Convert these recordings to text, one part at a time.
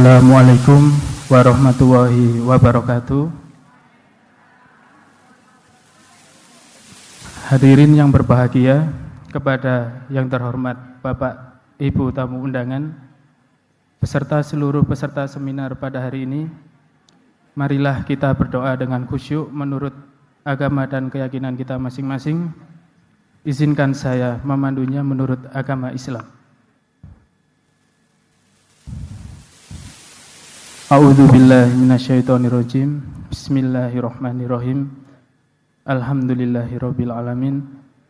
Assalamualaikum warahmatullahi wabarakatuh. Hadirin yang berbahagia, kepada yang terhormat Bapak Ibu tamu undangan, beserta seluruh peserta seminar pada hari ini, marilah kita berdoa dengan khusyuk menurut agama dan keyakinan kita masing-masing. Izinkan saya memandunya menurut agama Islam. A'udzu billahi minasyaitonir rajim. Bismillahirrahmanirrahim. Alhamdulillahirabbil alamin.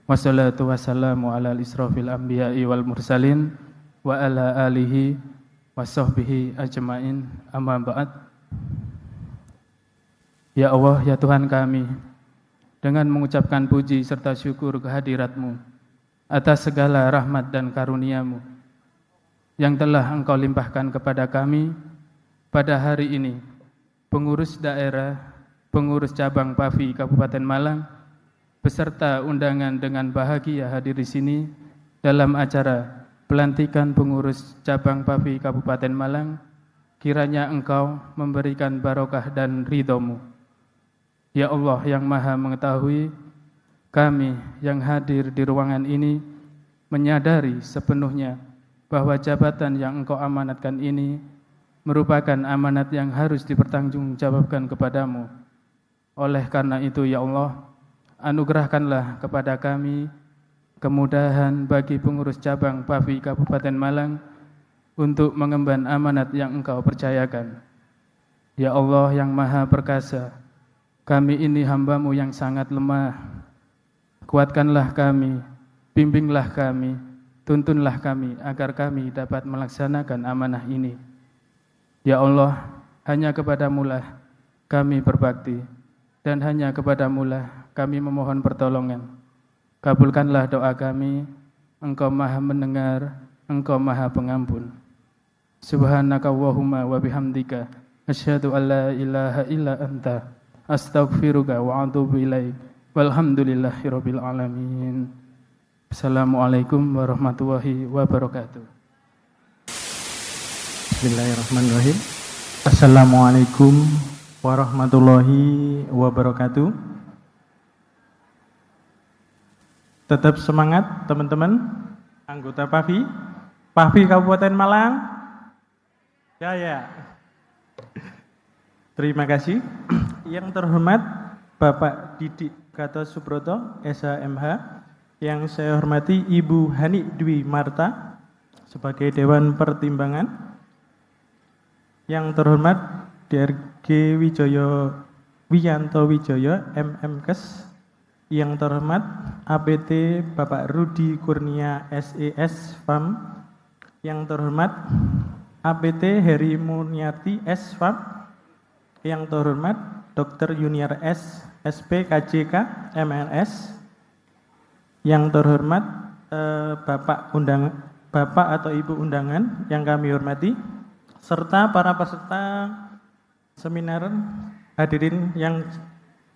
Wassalatu wassalamu ala al-israfil anbiya'i wal mursalin wa ala alihi washabbihi ajmain. Amma ba'd. Ya Allah, ya Tuhan kami, dengan mengucapkan puji serta syukur kehadirat-Mu atas segala rahmat dan karunia-Mu yang telah Engkau limpahkan kepada kami pada hari ini, pengurus daerah, pengurus cabang PAVI Kabupaten Malang, beserta undangan dengan bahagia hadir di sini dalam acara pelantikan pengurus cabang PAVI Kabupaten Malang. Kiranya Engkau memberikan barokah dan ridho-Mu. Ya Allah yang Maha Mengetahui, kami yang hadir di ruangan ini menyadari sepenuhnya bahwa jabatan yang Engkau amanatkan ini merupakan amanat yang harus dipertanggungjawabkan kepadamu. Oleh karena itu ya Allah, anugerahkanlah kepada kami kemudahan bagi pengurus cabang PAVI Kabupaten Malang untuk mengemban amanat yang Engkau percayakan. Ya Allah yang Maha Perkasa, kami ini hamba-Mu yang sangat lemah. Kuatkanlah kami, bimbinglah kami, tuntunlah kami agar kami dapat melaksanakan amanah ini. Ya Allah, hanya kepadamu lah kami berbakti, dan hanya kepadamu lah kami memohon pertolongan. Kabulkanlah doa kami, Engkau Maha Mendengar, Engkau Maha Pengampun. Subhanaka Allahumma wa bihamdika, asyhadu an la ilaha illa anta, astaghfiruka wa atubu ilaik. Walhamdulillahirabbil alamin. Assalamualaikum warahmatullahi wabarakatuh. Bismillahirrahmanirrahim. Assalamualaikum warahmatullahi wabarakatuh. Tetap semangat teman-teman anggota PAVI Kabupaten Malang. Ya. Terima kasih. Yang terhormat Bapak Didik Gatot Subroto, SHMH. Yang saya hormati Ibu Hani Dwi Marta sebagai Dewan Pertimbangan. Yang terhormat DRG Wiyanto Wijoyo, MMKes. Yang terhormat APT Bapak Rudi Kurnia, SES FAM. Yang terhormat APT Heri Muniati, SFAM. Yang terhormat Dr. Junior S, SP KJK, MLS. Yang terhormat Bapak atau Ibu undangan yang kami hormati, serta para peserta seminar hadirin yang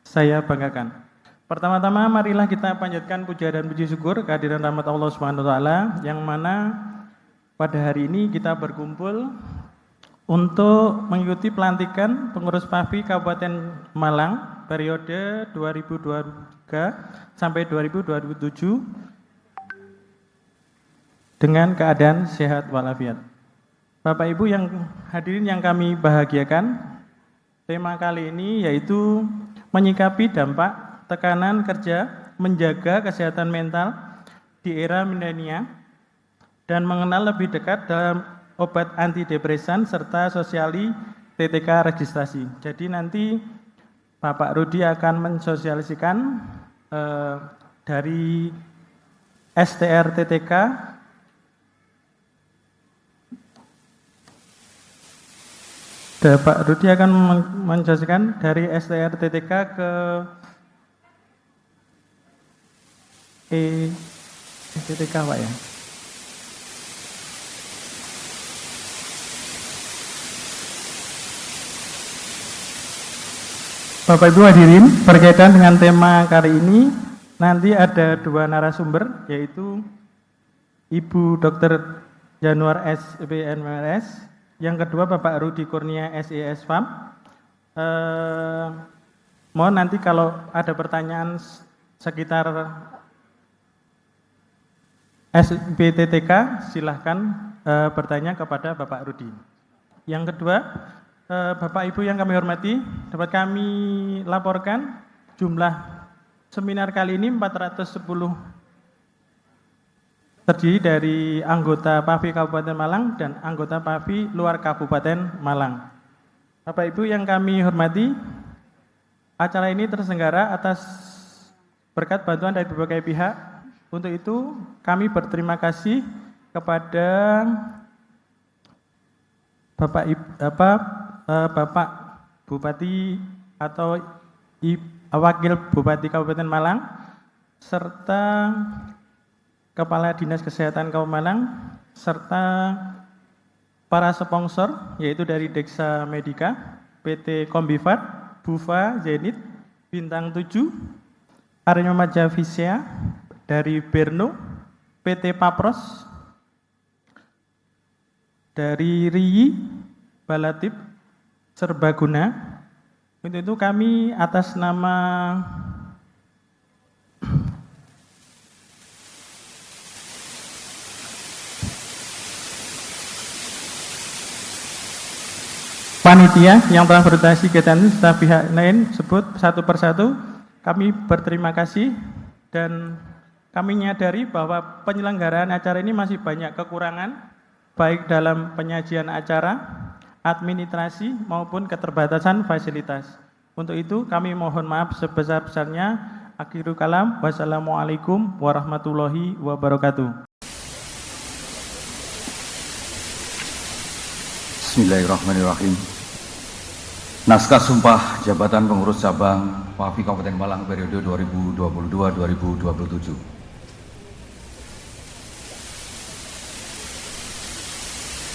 saya banggakan. Pertama-tama marilah kita panjatkan puja dan puji syukur kehadiran rahmat Allah Subhanahu wa taala, yang mana pada hari ini kita berkumpul untuk mengikuti pelantikan pengurus PAVI Kabupaten Malang periode 2023 sampai 2027 dengan keadaan sehat walafiat. Bapak Ibu yang hadirin yang kami bahagiakan, tema kali ini yaitu menyikapi dampak tekanan kerja, menjaga kesehatan mental di era milenial, dan mengenal lebih dekat dalam obat antidepresan serta sosiali TTK registrasi. Jadi nanti Bapak Rudi akan mensosialisikan dari STR TTK Pak Rudi akan menjelaskan dari STR TTK ke TTK Pak ya. Bapak Ibu hadirin, berkaitan dengan tema kali ini, nanti ada dua narasumber, yaitu Ibu Dr. Januar S, PNMRS, Yang kedua Bapak Rudi Kurnia SES FAM. Mohon nanti kalau ada pertanyaan sekitar SBTTK silahkan bertanya kepada Bapak Rudi. Yang kedua, Bapak Ibu yang kami hormati, dapat kami laporkan jumlah seminar kali ini 410 terdiri dari anggota PAVI Kabupaten Malang dan anggota PAVI luar Kabupaten Malang. Bapak Ibu yang kami hormati, acara ini terselenggara atas berkat bantuan dari berbagai pihak. Untuk itu kami berterima kasih kepada Bapak Bupati atau Wakil Bupati Kabupaten Malang serta Kepala Dinas Kesehatan Kabupaten Malang serta para sponsor yaitu dari Dexa Medica, PT Kombifat, Bufa, Zenit, Bintang 7, Arema Majavisia, dari Berno, PT Papros, dari RII, Balatip, Serbaguna. Untuk itu kami atas nama panitia yang telah berorganisasi kegiatan ini serta pihak lain sebut satu persatu, kami berterima kasih dan kami menyadari bahwa penyelenggaraan acara ini masih banyak kekurangan baik dalam penyajian acara, administrasi maupun keterbatasan fasilitas. Untuk itu kami mohon maaf sebesar-besarnya. Akhirul kalam, wassalamualaikum warahmatullahi wabarakatuh. Bismillahirrahmanirrahim. Naskah Sumpah Jabatan Pengurus Cabang PAVI Kabupaten Malang periode 2022-2027.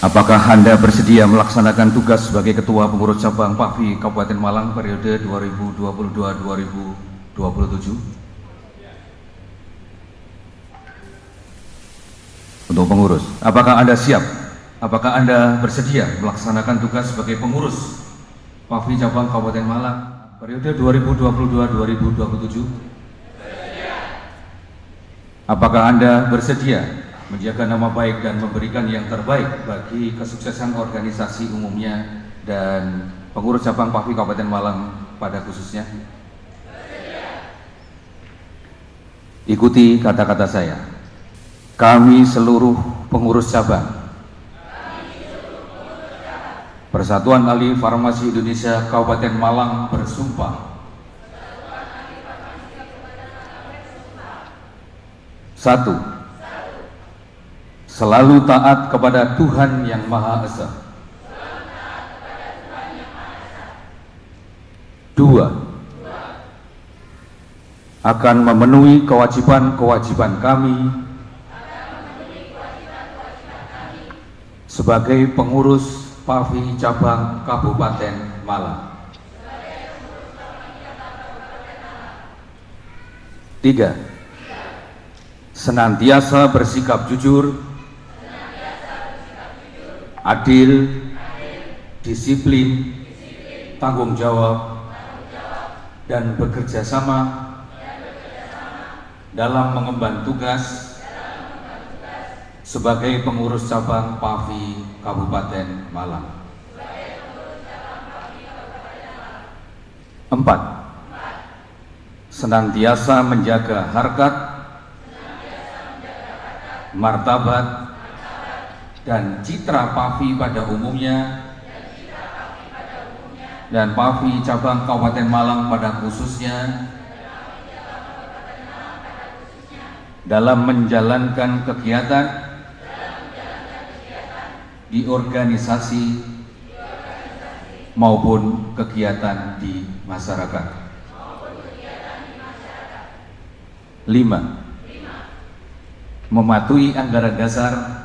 Apakah Anda bersedia melaksanakan tugas sebagai Ketua Pengurus Cabang PAVI Kabupaten Malang periode 2022-2027? Untuk pengurus, apakah Anda siap? Apakah Anda bersedia melaksanakan tugas sebagai pengurus PAVI Cabang Kabupaten Malang periode 2022-2027? Apakah Anda bersedia menjaga nama baik dan memberikan yang terbaik bagi kesuksesan organisasi umumnya dan pengurus cabang PAVI Kabupaten Malang pada khususnya? Ikuti kata-kata saya. Kami seluruh pengurus cabang Persatuan Ahli Farmasi Indonesia Kabupaten Malang bersumpah satu, selalu taat kepada Tuhan Yang Maha Esa. Dua, akan memenuhi kewajiban-kewajiban kami sebagai pengurus PAVI Cabang Kabupaten Malang. Tiga, senantiasa bersikap jujur, adil, disiplin, tanggung jawab, dan bekerja sama dalam mengemban tugas sebagai pengurus cabang PAVI Kabupaten Malang. 4. Senantiasa menjaga harkat, martabat, dan citra PAVI pada umumnya dan PAVI Cabang Kabupaten Malang pada khususnya dalam menjalankan kegiatan di organisasi maupun kegiatan di masyarakat. 5. Mematuhi anggaran dasar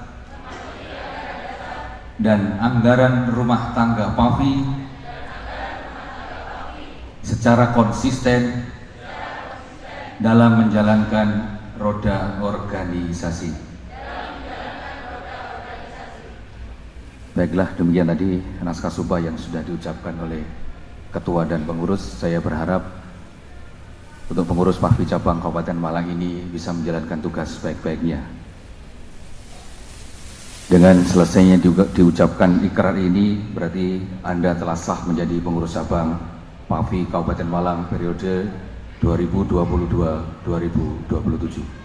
dan anggaran rumah tangga PAVI secara konsisten dalam menjalankan roda organisasi. Baiklah, demikian tadi naskah sumpah yang sudah diucapkan oleh Ketua dan pengurus. Saya berharap untuk pengurus PAFI Cabang Kabupaten Malang ini bisa menjalankan tugas sebaik-baiknya. Dengan selesainya juga diucapkan ikrar ini, berarti Anda telah sah menjadi pengurus cabang PAFI Kabupaten Malang periode 2022-2027.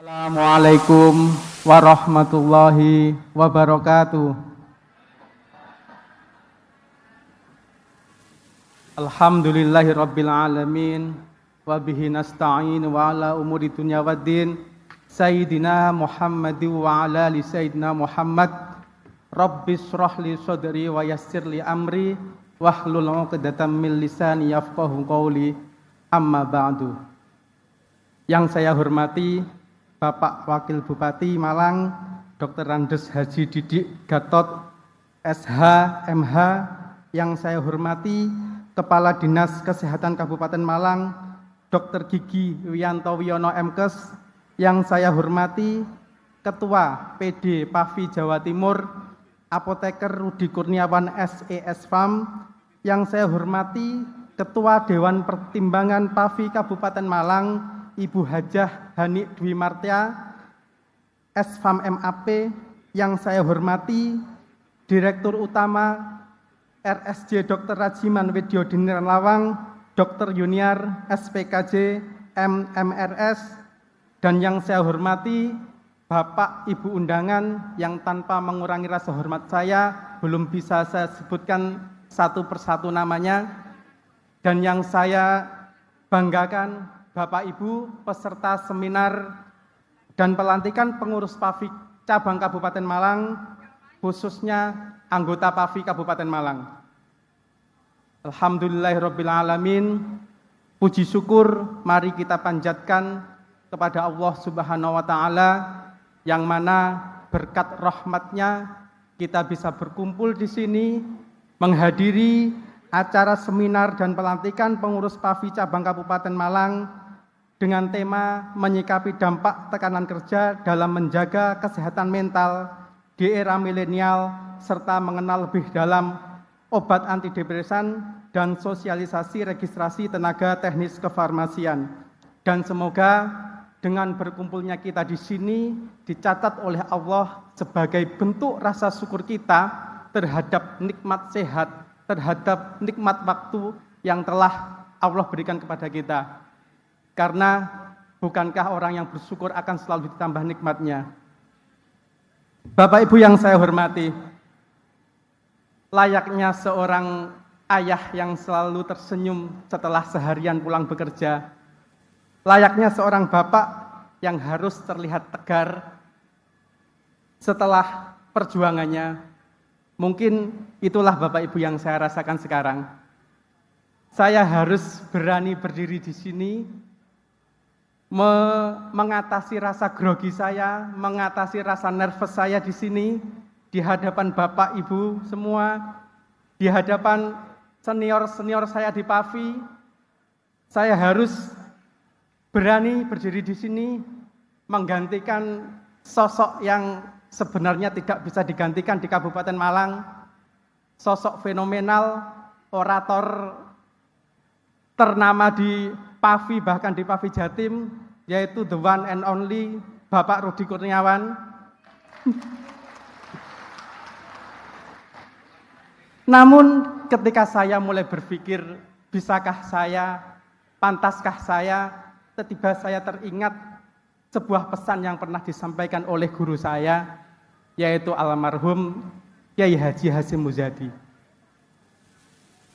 Assalamualaikum warahmatullahi wabarakatuh. Alhamdulillahirabbil alamin wa bihi nasta'in wa ala umuri dunya waddin. Sayyidina Muhammadin wa ala ali sayyidina Muhammad. Rabbis shrah li sadri wa yassir li amri wahlul 'uqdatam min lisani yafqahu qawli. Amma ba'du. Yang saya hormati Bapak Wakil Bupati Malang, Dr. Andes Haji Didik Gatot, SH, MH, yang saya hormati Kepala Dinas Kesehatan Kabupaten Malang, Dr. Gigi Wiyanto Wiono MKes, yang saya hormati Ketua PD PAFI Jawa Timur, Apoteker Rudi Kurniawan SES Farm, yang saya hormati Ketua Dewan Pertimbangan PAFI Kabupaten Malang, Ibu Hajah Hani Dwi Martia, SFAM MAP, yang saya hormati Direktur Utama RSJ Dr. Rajiman Wedyo Diniran Lawang, Dr. Yuniar SPKJ MMRS, dan yang saya hormati Bapak Ibu undangan yang tanpa mengurangi rasa hormat saya belum bisa saya sebutkan satu persatu namanya, dan yang saya banggakan Bapak Ibu peserta seminar dan pelantikan pengurus PAFI Cabang Kabupaten Malang, khususnya anggota PAFI Kabupaten Malang. Alhamdulillahirabbil alamin. Puji syukur mari kita panjatkan kepada Allah Subhanahu wa taala, yang mana berkat rahmat-Nya kita bisa berkumpul di sini menghadiri acara seminar dan pelantikan pengurus PAFI Cabang Kabupaten Malang dengan tema menyikapi dampak tekanan kerja dalam menjaga kesehatan mental di era milenial serta mengenal lebih dalam obat antidepresan dan sosialisasi registrasi tenaga teknis kefarmasian. Dan semoga dengan berkumpulnya kita di sini dicatat oleh Allah sebagai bentuk rasa syukur kita terhadap nikmat sehat, terhadap nikmat waktu yang telah Allah berikan kepada kita. Karena bukankah orang yang bersyukur akan selalu ditambah nikmatnya. Bapak Ibu yang saya hormati, layaknya seorang ayah yang selalu tersenyum setelah seharian pulang bekerja, layaknya seorang bapak yang harus terlihat tegar setelah perjuangannya, mungkin itulah Bapak Ibu yang saya rasakan sekarang. Saya harus berani berdiri di sini, mengatasi rasa grogi saya, mengatasi rasa nervous saya di sini, di hadapan Bapak Ibu semua, di hadapan senior-senior saya di PAFI. Saya harus berani berdiri di sini, menggantikan sosok yang sebenarnya tidak bisa digantikan di Kabupaten Malang, sosok fenomenal, orator ternama di PAFI, bahkan di PAFI Jatim, yaitu the one and only Bapak Rudi Kurniawan. Namun ketika saya mulai berpikir, bisakah saya, pantaskah saya, tiba-tiba saya teringat sebuah pesan yang pernah disampaikan oleh guru saya, yaitu almarhum Kyai Haji Hasyim Muzadi.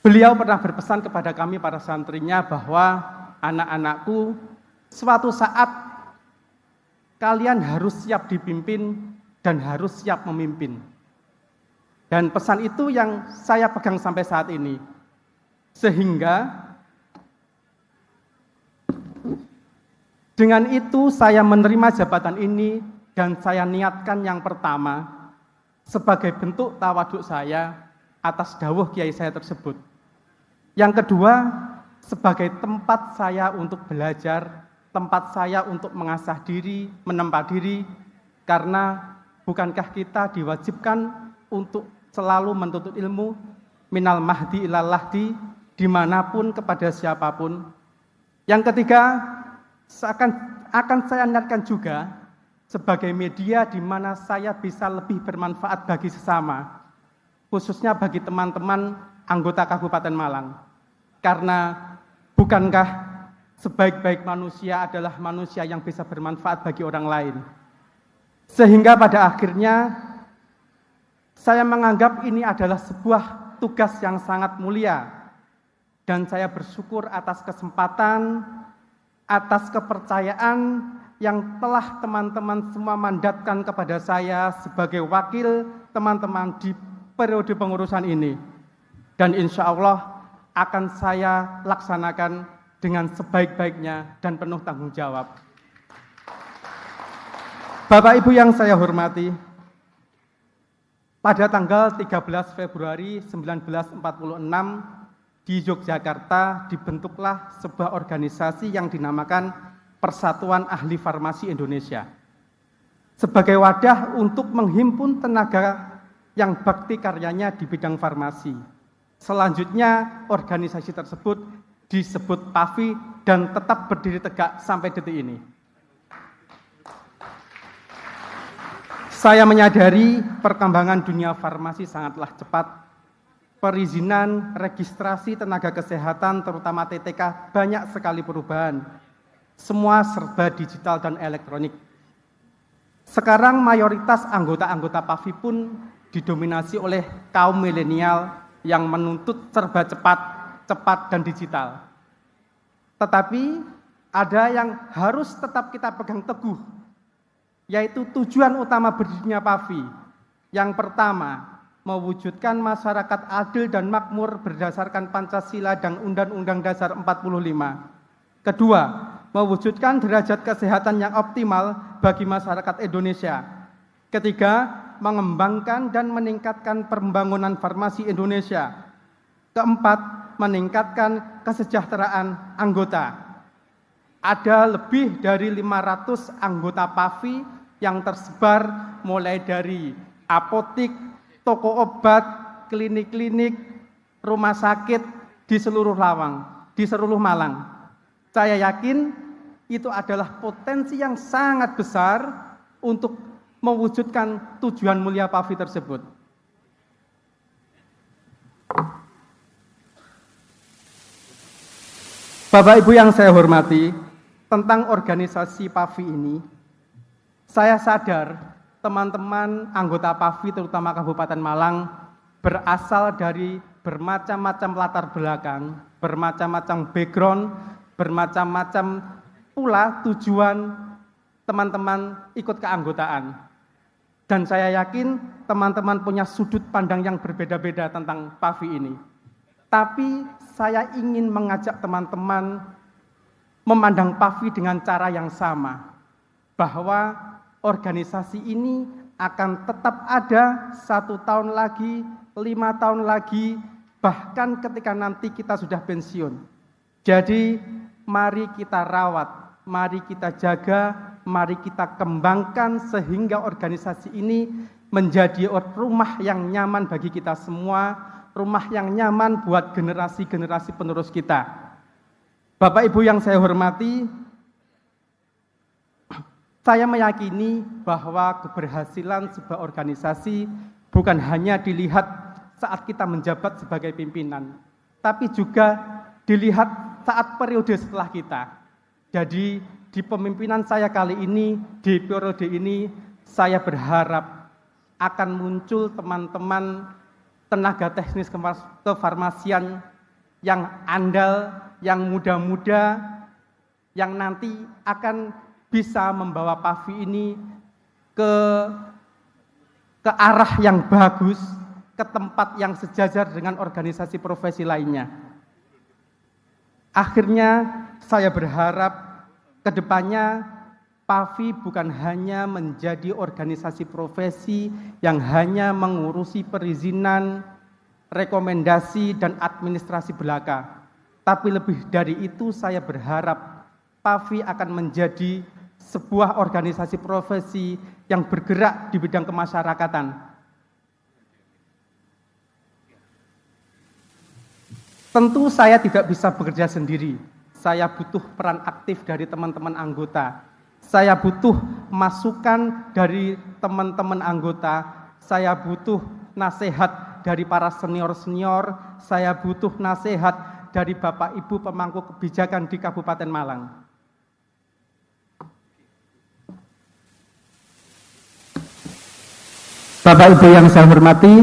Beliau pernah berpesan kepada kami para santrinya bahwa anak-anakku, suatu saat kalian harus siap dipimpin dan harus siap memimpin. Dan pesan itu yang saya pegang sampai saat ini. Sehingga Dengan itu saya menerima jabatan ini dan saya niatkan yang pertama sebagai bentuk tawaduk saya atas dawuh kiai saya tersebut. Yang kedua, sebagai tempat saya untuk belajar, tempat saya untuk mengasah diri, menempa diri, karena bukankah kita diwajibkan untuk selalu menuntut ilmu minal mahdi ilal lahdi, dimanapun kepada siapapun. Yang ketiga, akan saya niatkan juga sebagai media di mana saya bisa lebih bermanfaat bagi sesama, khususnya bagi teman-teman anggota Kabupaten Malang. Karena bukankah sebaik-baik manusia adalah manusia yang bisa bermanfaat bagi orang lain. Sehingga pada akhirnya saya menganggap ini adalah sebuah tugas yang sangat mulia. Dan saya bersyukur atas kesempatan, atas kepercayaan yang telah teman-teman semua mandatkan kepada saya sebagai wakil teman-teman di periode pengurusan ini. Dan insya Allah akan saya laksanakan dengan sebaik-baiknya dan penuh tanggung jawab. Bapak Ibu yang saya hormati, pada tanggal 13 Februari 1946 di Yogyakarta dibentuklah sebuah organisasi yang dinamakan Persatuan Ahli Farmasi Indonesia. Sebagai wadah untuk menghimpun tenaga yang bakti karyanya di bidang farmasi. Selanjutnya organisasi tersebut disebut PAFI dan tetap berdiri tegak sampai detik ini. Saya menyadari perkembangan dunia farmasi sangatlah cepat. Perizinan, registrasi tenaga kesehatan, terutama TTK, banyak sekali perubahan. Semua serba digital dan elektronik. Sekarang mayoritas anggota-anggota PAFI pun didominasi oleh kaum milenial yang menuntut serba cepat dan digital. Tetapi ada yang harus tetap kita pegang teguh, yaitu tujuan utama berdirinya PAFI. Yang pertama, mewujudkan masyarakat adil dan makmur berdasarkan Pancasila dan Undang-Undang Dasar 45. Kedua, mewujudkan derajat kesehatan yang optimal bagi masyarakat Indonesia. Ketiga, mengembangkan dan meningkatkan pembangunan farmasi Indonesia. Keempat, meningkatkan kesejahteraan anggota. Ada lebih dari 500 anggota PAFI yang tersebar mulai dari apotik, toko obat, klinik-klinik, rumah sakit di seluruh Malang. Saya yakin itu adalah potensi yang sangat besar untuk mewujudkan tujuan mulia PAFI tersebut. Bapak Ibu yang saya hormati, tentang organisasi PAFI ini, saya sadar teman-teman anggota PAFI terutama Kabupaten Malang berasal dari bermacam-macam latar belakang, bermacam-macam background, bermacam-macam pula tujuan teman-teman ikut keanggotaan. Dan saya yakin teman-teman punya sudut pandang yang berbeda-beda tentang PAFI ini. Tapi saya ingin mengajak teman-teman memandang PAFI dengan cara yang sama, bahwa organisasi ini akan tetap ada 1 tahun lagi, 5 tahun lagi, bahkan ketika nanti kita sudah pensiun. Jadi mari kita rawat, mari kita jaga, mari kita kembangkan sehingga organisasi ini menjadi rumah yang nyaman bagi kita semua, rumah yang nyaman buat generasi-generasi penerus kita. Bapak Ibu yang saya hormati, saya meyakini bahwa keberhasilan sebuah organisasi bukan hanya dilihat saat kita menjabat sebagai pimpinan, tapi juga dilihat saat periode setelah kita. Jadi di pemimpinan saya kali ini, di periode ini, saya berharap akan muncul teman-teman tenaga teknis kefarmasian yang andal, yang muda-muda, yang nanti akan bisa membawa PAFI ini ke arah yang bagus, ke tempat yang sejajar dengan organisasi profesi lainnya. Akhirnya saya berharap Kedepannya, PAFI bukan hanya menjadi organisasi profesi yang hanya mengurusi perizinan, rekomendasi, dan administrasi belaka. Tapi lebih dari itu, saya berharap PAFI akan menjadi sebuah organisasi profesi yang bergerak di bidang kemasyarakatan. Tentu saya tidak bisa bekerja sendiri. Saya butuh peran aktif dari teman-teman anggota. Saya butuh masukan dari teman-teman anggota. Saya butuh nasihat dari para senior-senior. Saya butuh nasihat dari Bapak Ibu pemangku kebijakan di Kabupaten Malang. Bapak Ibu yang saya hormati,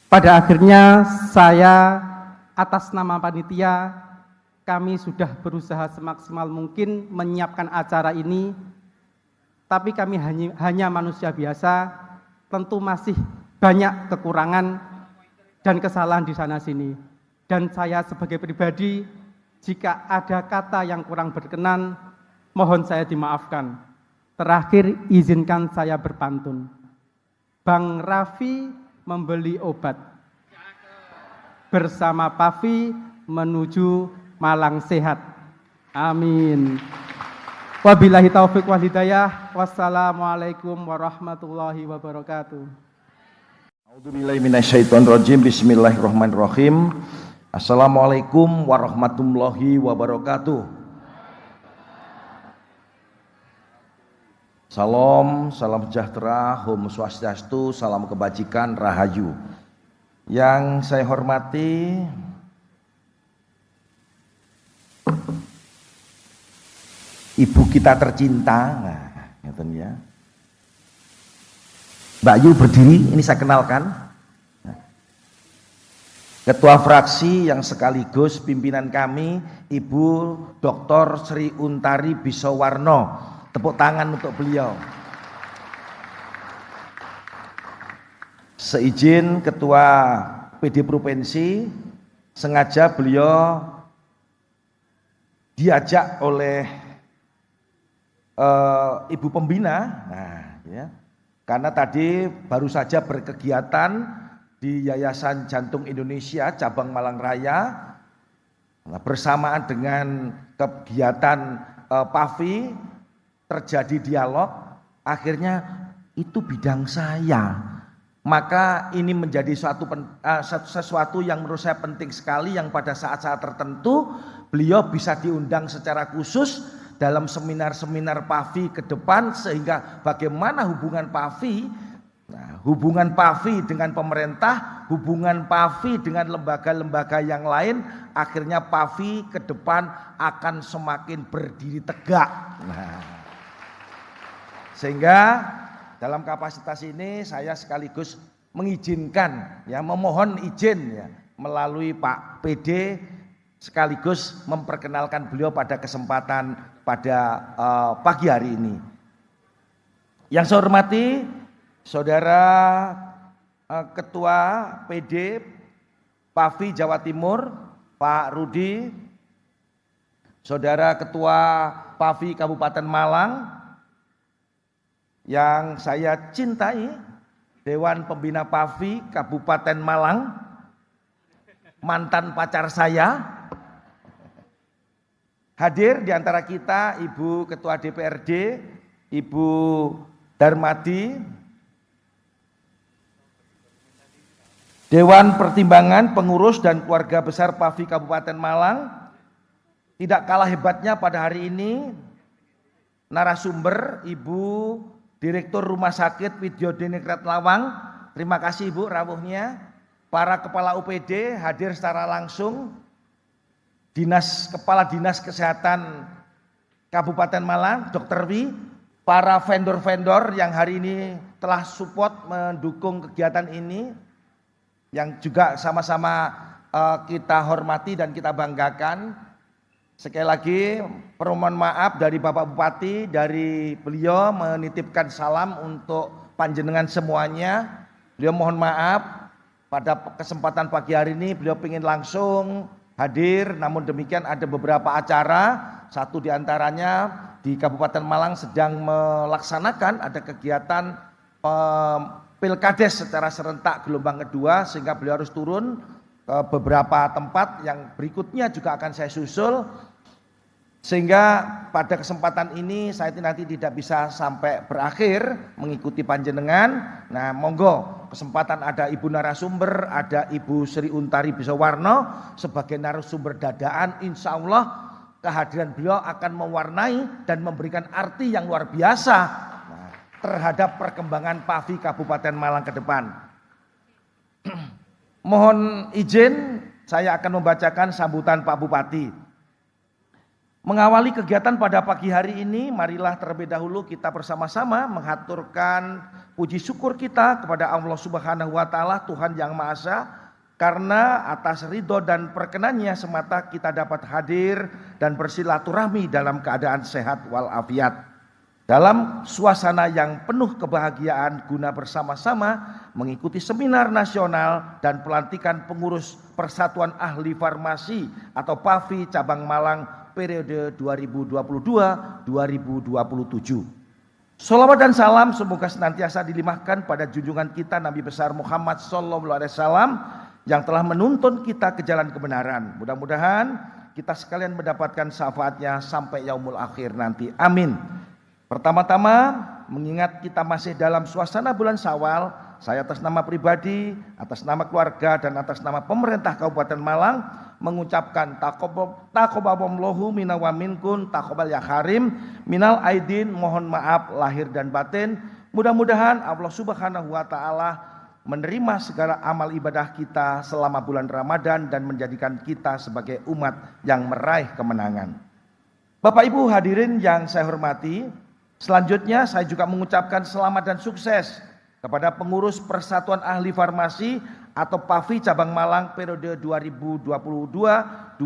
pada akhirnya saya atas nama panitia, kami sudah berusaha semaksimal mungkin menyiapkan acara ini, tapi kami hanya manusia biasa, tentu masih banyak kekurangan dan kesalahan di sana-sini. Dan saya sebagai pribadi, jika ada kata yang kurang berkenan, mohon saya dimaafkan. Terakhir, izinkan saya berpantun. Bang Raffi membeli obat, bersama PAFI menuju Malang sehat. Amin. Wabillahi taufiq wal hidayah. Wassalamualaikum warahmatullahi wabarakatuh. A'udzubillahi minasyaitonirrajim. Bismillahirrahmanirrahim. Assalamualaikum warahmatullahi wabarakatuh. Salam sejahtera, Om Swastiastu, salam kebajikan, Rahayu. Yang saya hormati Ibu kita tercinta, nah, ya. Mbak Yu berdiri, ini saya kenalkan. Ketua fraksi yang sekaligus pimpinan kami, Ibu Dr. Sri Untari Bisowarno. Tepuk tangan untuk beliau. Seizin Ketua PD Provinsi, sengaja beliau diajak oleh Ibu Pembina, nah, ya, karena tadi baru saja berkegiatan di Yayasan Jantung Indonesia cabang Malang Raya, nah, bersamaan dengan kegiatan PAFI terjadi dialog, akhirnya itu bidang saya. Maka ini menjadi sesuatu yang menurut saya penting sekali, yang pada saat-saat tertentu beliau bisa diundang secara khusus dalam seminar-seminar PAFI ke depan, sehingga bagaimana hubungan PAFI, hubungan PAFI dengan pemerintah, hubungan PAFI dengan lembaga-lembaga yang lain, akhirnya PAFI ke depan akan semakin berdiri tegak. Nah, sehingga dalam kapasitas ini saya sekaligus mengizinkan, ya, memohon izin, ya, melalui Pak PD, sekaligus memperkenalkan beliau pada kesempatan pada pagi hari ini. Yang saya hormati Saudara Ketua PD PAFI Jawa Timur Pak Rudi, Saudara Ketua PAFI Kabupaten Malang yang saya cintai, Dewan Pembina PAFI Kabupaten Malang, mantan pacar saya. Hadir di antara kita Ibu Ketua DPRD, Ibu Darmadi, Dewan Pertimbangan Pengurus dan Keluarga Besar PAFI Kabupaten Malang. Tidak kalah hebatnya pada hari ini narasumber Ibu Direktur Rumah Sakit Widyodiningrat Lawang, terima kasih Ibu rawuhnya. Para Kepala UPD hadir secara langsung, Kepala Dinas Kesehatan Kabupaten Malang, Dr. Wi, para vendor-vendor yang hari ini telah support mendukung kegiatan ini, yang juga sama-sama kita hormati dan kita banggakan. Sekali lagi permohonan maaf dari Bapak Bupati, dari beliau menitipkan salam untuk panjenengan semuanya. Beliau mohon maaf pada kesempatan pagi hari ini beliau ingin langsung hadir, namun demikian ada beberapa acara Satu di antaranya di Kabupaten Malang sedang melaksanakan ada kegiatan pilkades secara serentak gelombang kedua, sehingga beliau harus turun ke beberapa tempat. Yang berikutnya juga akan saya susul, sehingga pada kesempatan ini saya nanti tidak bisa sampai berakhir mengikuti panjenengan. Nah, monggo kesempatan ada Ibu narasumber, ada Ibu Sri Untari Bisawarno sebagai narasumber dadaan. Insya Allah kehadiran beliau akan mewarnai dan memberikan arti yang luar biasa terhadap perkembangan PAVI Kabupaten Malang ke depan. Mohon izin, saya akan membacakan sambutan Pak Bupati. Mengawali kegiatan pada pagi hari ini, marilah terlebih dahulu kita bersama-sama menghaturkan puji syukur kita kepada Allah Subhanahu wa Ta'ala, Tuhan Yang Maha Esa, karena atas ridho dan perkenannya semata kita dapat hadir dan bersilaturahmi dalam keadaan sehat walafiat. Dalam suasana yang penuh kebahagiaan guna bersama-sama mengikuti seminar nasional dan pelantikan pengurus Persatuan Ahli Farmasi atau PAVI Cabang Malang periode 2022-2027. Shalawat dan salam semoga senantiasa dilimpahkan pada junjungan kita Nabi besar Muhammad SAW yang telah menuntun kita ke jalan kebenaran. Mudah-mudahan kita sekalian mendapatkan syafaatnya sampai yaumul akhir nanti. Amin. Pertama-tama, mengingat kita masih dalam suasana bulan Syawal, saya atas nama pribadi, atas nama keluarga, dan atas nama pemerintah Kabupaten Malang mengucapkan taqabbalallahu minna wa minkum taqabbal ya karim minal aidin, mohon maaf lahir dan batin. Mudah-mudahan Allah Subhanahu wa Ta'ala menerima segala amal ibadah kita selama bulan Ramadan dan menjadikan kita sebagai umat yang meraih kemenangan. Bapak Ibu hadirin yang saya hormati, selanjutnya saya juga mengucapkan selamat dan sukses kepada pengurus Persatuan Ahli Farmasi atau PAVI Cabang Malang periode 2022-2027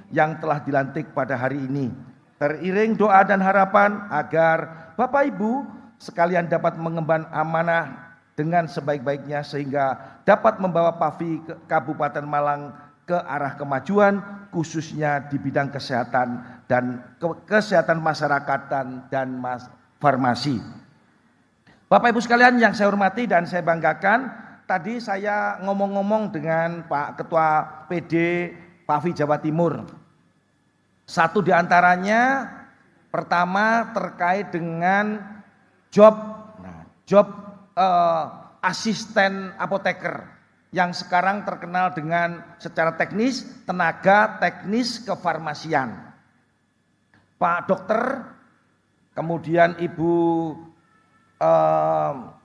yang telah dilantik pada hari ini. Teriring doa dan harapan agar Bapak Ibu sekalian dapat mengemban amanah dengan sebaik-baiknya sehingga dapat membawa PAVI Kabupaten Malang ke arah kemajuan, khususnya di bidang kesehatan dan kesehatan masyarakat dan farmasi. Bapak Ibu sekalian yang saya hormati dan saya banggakan, tadi saya ngomong-ngomong dengan Pak Ketua PD PAVI Jawa Timur. Satu di antaranya pertama terkait dengan job asisten apoteker yang sekarang terkenal dengan secara teknis tenaga teknis kefarmasian. Pak Dokter, kemudian Ibu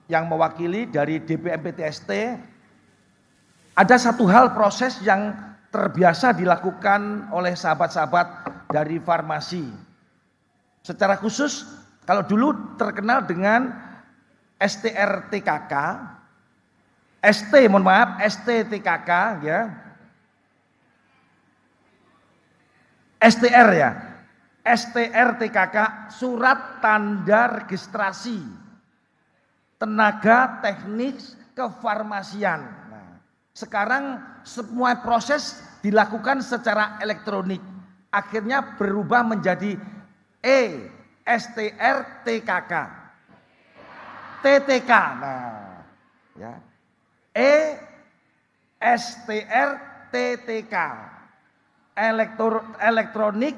yang mewakili dari DPMPTST, ada satu hal proses yang terbiasa dilakukan oleh sahabat-sahabat dari farmasi. Secara khusus, kalau dulu terkenal dengan STRTKK, STTKK ya. STR ya. STRTKK, surat tanda registrasi tenaga teknis kefarmasian. Nah, sekarang semua proses dilakukan secara elektronik. Akhirnya berubah menjadi STRTKK. TTK. Nah, ya. STRTTK. Elektronik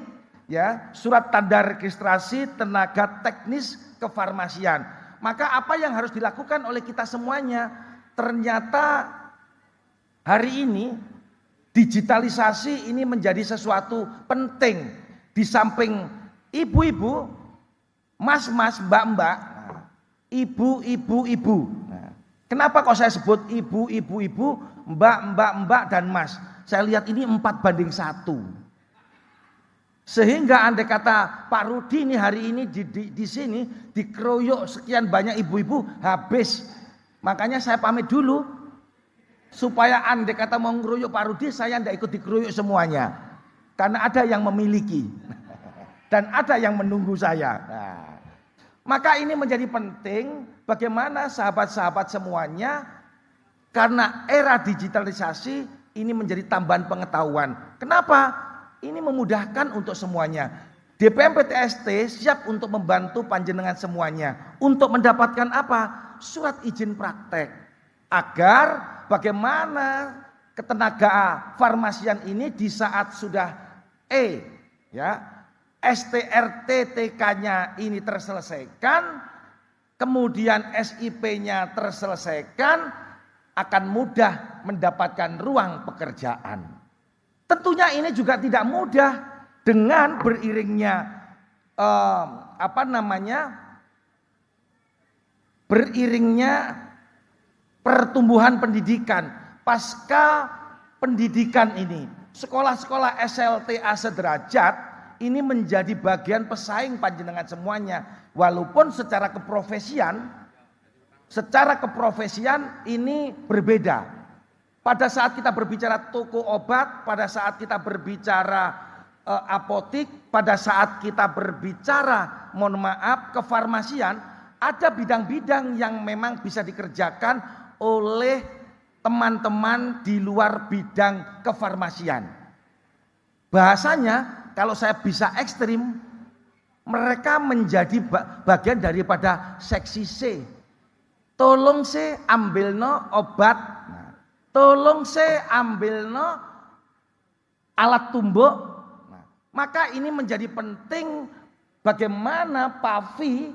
ya, surat tanda registrasi tenaga teknis kefarmasian. Maka apa yang harus dilakukan oleh kita semuanya? Ternyata hari ini digitalisasi ini menjadi sesuatu penting. Di samping ibu-ibu, mas-mas, mbak-mbak, ibu-ibu. Nah, kenapa kok saya sebut ibu-ibu, mbak-mbak dan mas? Saya lihat ini 4:1. Sehingga andai kata Pak Rudi ini hari ini di sini dikeroyok sekian banyak ibu-ibu habis. Makanya saya pamit dulu supaya andai kata mau ngeroyok Pak Rudi saya tidak ikut dikeroyok semuanya. Karena ada yang memiliki dan ada yang menunggu saya. Nah, maka ini menjadi penting bagaimana sahabat-sahabat semuanya, karena era digitalisasi ini menjadi tambahan pengetahuan. Kenapa? ini memudahkan untuk semuanya. DPM PTST siap untuk membantu panjenengan semuanya. Untuk mendapatkan apa? Surat izin praktek. Agar bagaimana ketenaga farmasian ini di saat sudah STRT-TK-nya ini terselesaikan, kemudian SIP-nya terselesaikan, akan mudah mendapatkan ruang pekerjaan. Tentunya ini juga tidak mudah dengan beriringnya beriringnya pertumbuhan pendidikan. Pasca pendidikan ini, sekolah-sekolah SLTA sederajat ini menjadi bagian pesaing panjenengan semuanya. Walaupun secara keprofesian ini berbeda. Pada saat kita berbicara toko obat, pada saat kita berbicara apotik, pada saat kita berbicara kefarmasian, ada bidang-bidang yang memang bisa dikerjakan oleh teman-teman di luar bidang kefarmasian. Bahasanya kalau saya bisa ekstrim, mereka menjadi bagian daripada seksi C. Tolong saya ambilno obat, tolong saya ambilno alat tumbuk. Maka ini menjadi penting bagaimana PAVI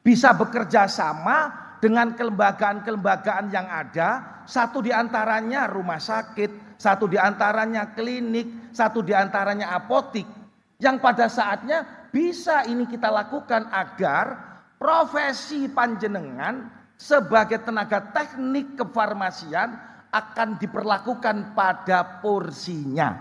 bisa bekerja sama dengan kelembagaan-kelembagaan yang ada. Satu diantaranya rumah sakit, satu diantaranya klinik, satu diantaranya apotik. Yang pada saatnya bisa ini kita lakukan agar profesi panjenengan sebagai tenaga teknik kefarmasian akan diperlakukan pada porsinya.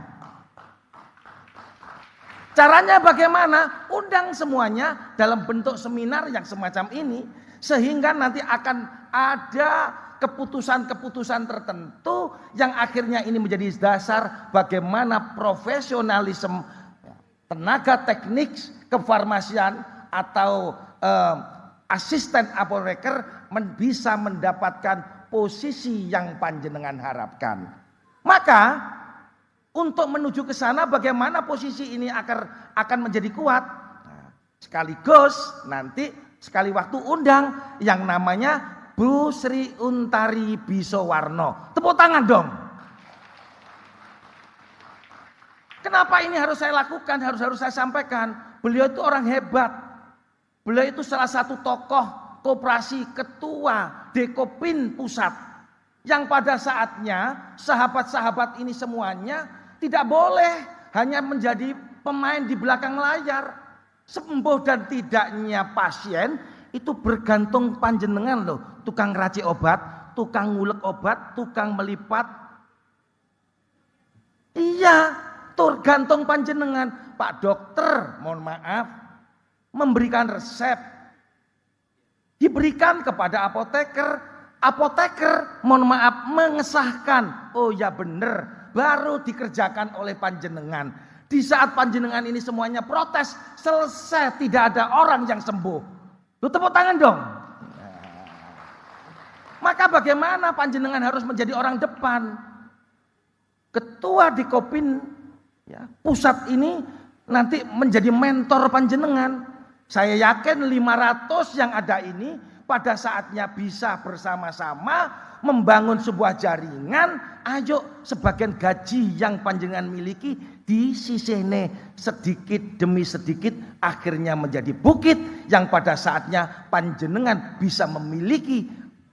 Caranya bagaimana? Undang semuanya dalam bentuk seminar yang semacam ini, sehingga nanti akan ada keputusan-keputusan tertentu yang akhirnya ini menjadi dasar bagaimana profesionalisme tenaga teknik kefarmasian atau asisten apoteker bisa mendapatkan posisi yang panjenengan harapkan. Maka untuk menuju ke sana bagaimana posisi ini akan menjadi kuat. Sekaligus nanti sekali waktu undang yang namanya Bu Sri Untari Bisowarno. Tepuk tangan dong. Kenapa ini harus saya lakukan, harus saya sampaikan? Beliau itu orang hebat. Beliau itu salah satu tokoh koperasi ketua Dekopin Pusat. Yang pada saatnya sahabat-sahabat ini semuanya tidak boleh hanya menjadi pemain di belakang layar. Sembuh dan tidaknya pasien itu bergantung panjenengan loh. Tukang racik obat, tukang ngulek obat, tukang melipat. Iya, tergantung panjenengan. Pak dokter, mohon maaf, memberikan resep. Diberikan kepada apoteker. Apoteker, mohon maaf, mengesahkan. Oh ya benar, baru dikerjakan oleh panjenengan. Di saat panjenengan ini semuanya protes, selesai, tidak ada orang yang sembuh. Lu tepuk tangan dong. Maka bagaimana panjenengan harus menjadi orang depan? Ketua Dekopin pusat ini nanti menjadi mentor panjenengan. Saya yakin 500 yang ada ini pada saatnya bisa bersama-sama membangun sebuah jaringan. Ayo sebagian gaji yang panjenengan miliki disisihne sedikit demi sedikit akhirnya menjadi bukit yang pada saatnya panjenengan bisa memiliki